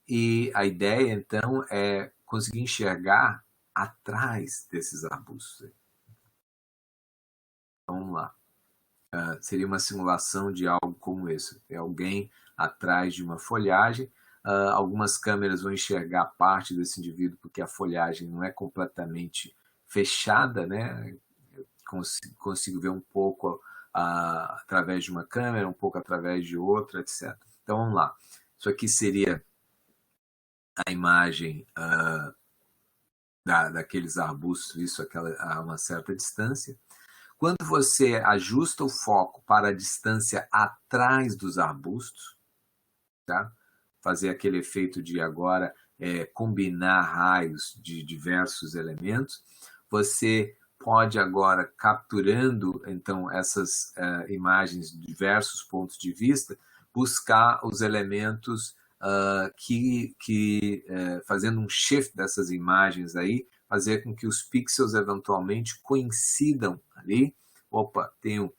E a ideia, então, é conseguir enxergar atrás desses arbustos. Então, vamos lá. Seria uma simulação de algo como esse. É alguém atrás de uma folhagem. Algumas câmeras vão enxergar parte desse indivíduo porque a folhagem não é completamente fechada, né? Consigo ver um pouco através de uma câmera, um pouco através de outra, etc. Então, vamos lá. Isso aqui seria a imagem daqueles arbustos, isso a uma certa distância. Quando você ajusta o foco para a distância atrás dos arbustos, tá? Fazer aquele efeito de agora combinar raios de diversos elementos, você pode agora, capturando então essas imagens de diversos pontos de vista, buscar os elementos fazendo um shift dessas imagens aí, fazer com que os pixels eventualmente coincidam ali. Opa, tenho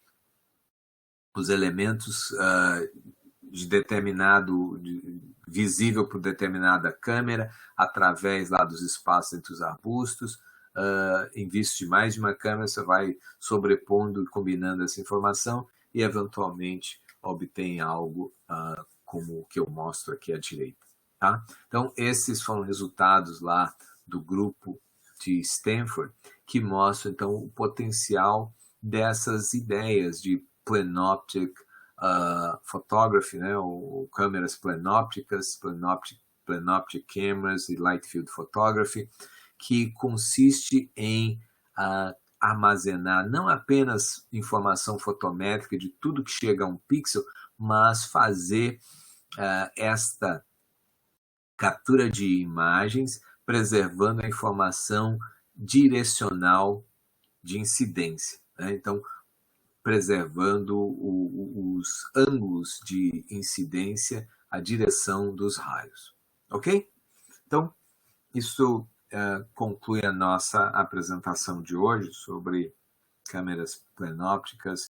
os elementos de determinado, visível por determinada câmera, através lá dos espaços entre os arbustos. Em vista de mais de uma câmera, você vai sobrepondo e combinando essa informação e, eventualmente, obtém algo como o que eu mostro aqui à direita. Tá? Então, esses foram resultados lá do grupo de Stanford, que mostram, então, o potencial dessas ideias de Planoptic photography, né, ou câmeras planópticas, planoptic cameras e light field photography, que consiste em armazenar não apenas informação fotométrica de tudo que chega a um pixel, mas fazer esta captura de imagens, preservando a informação direcional de incidência, né? Então, preservando os ângulos de incidência a direção dos raios. Ok? Então, isso conclui a nossa apresentação de hoje sobre câmeras plenópticas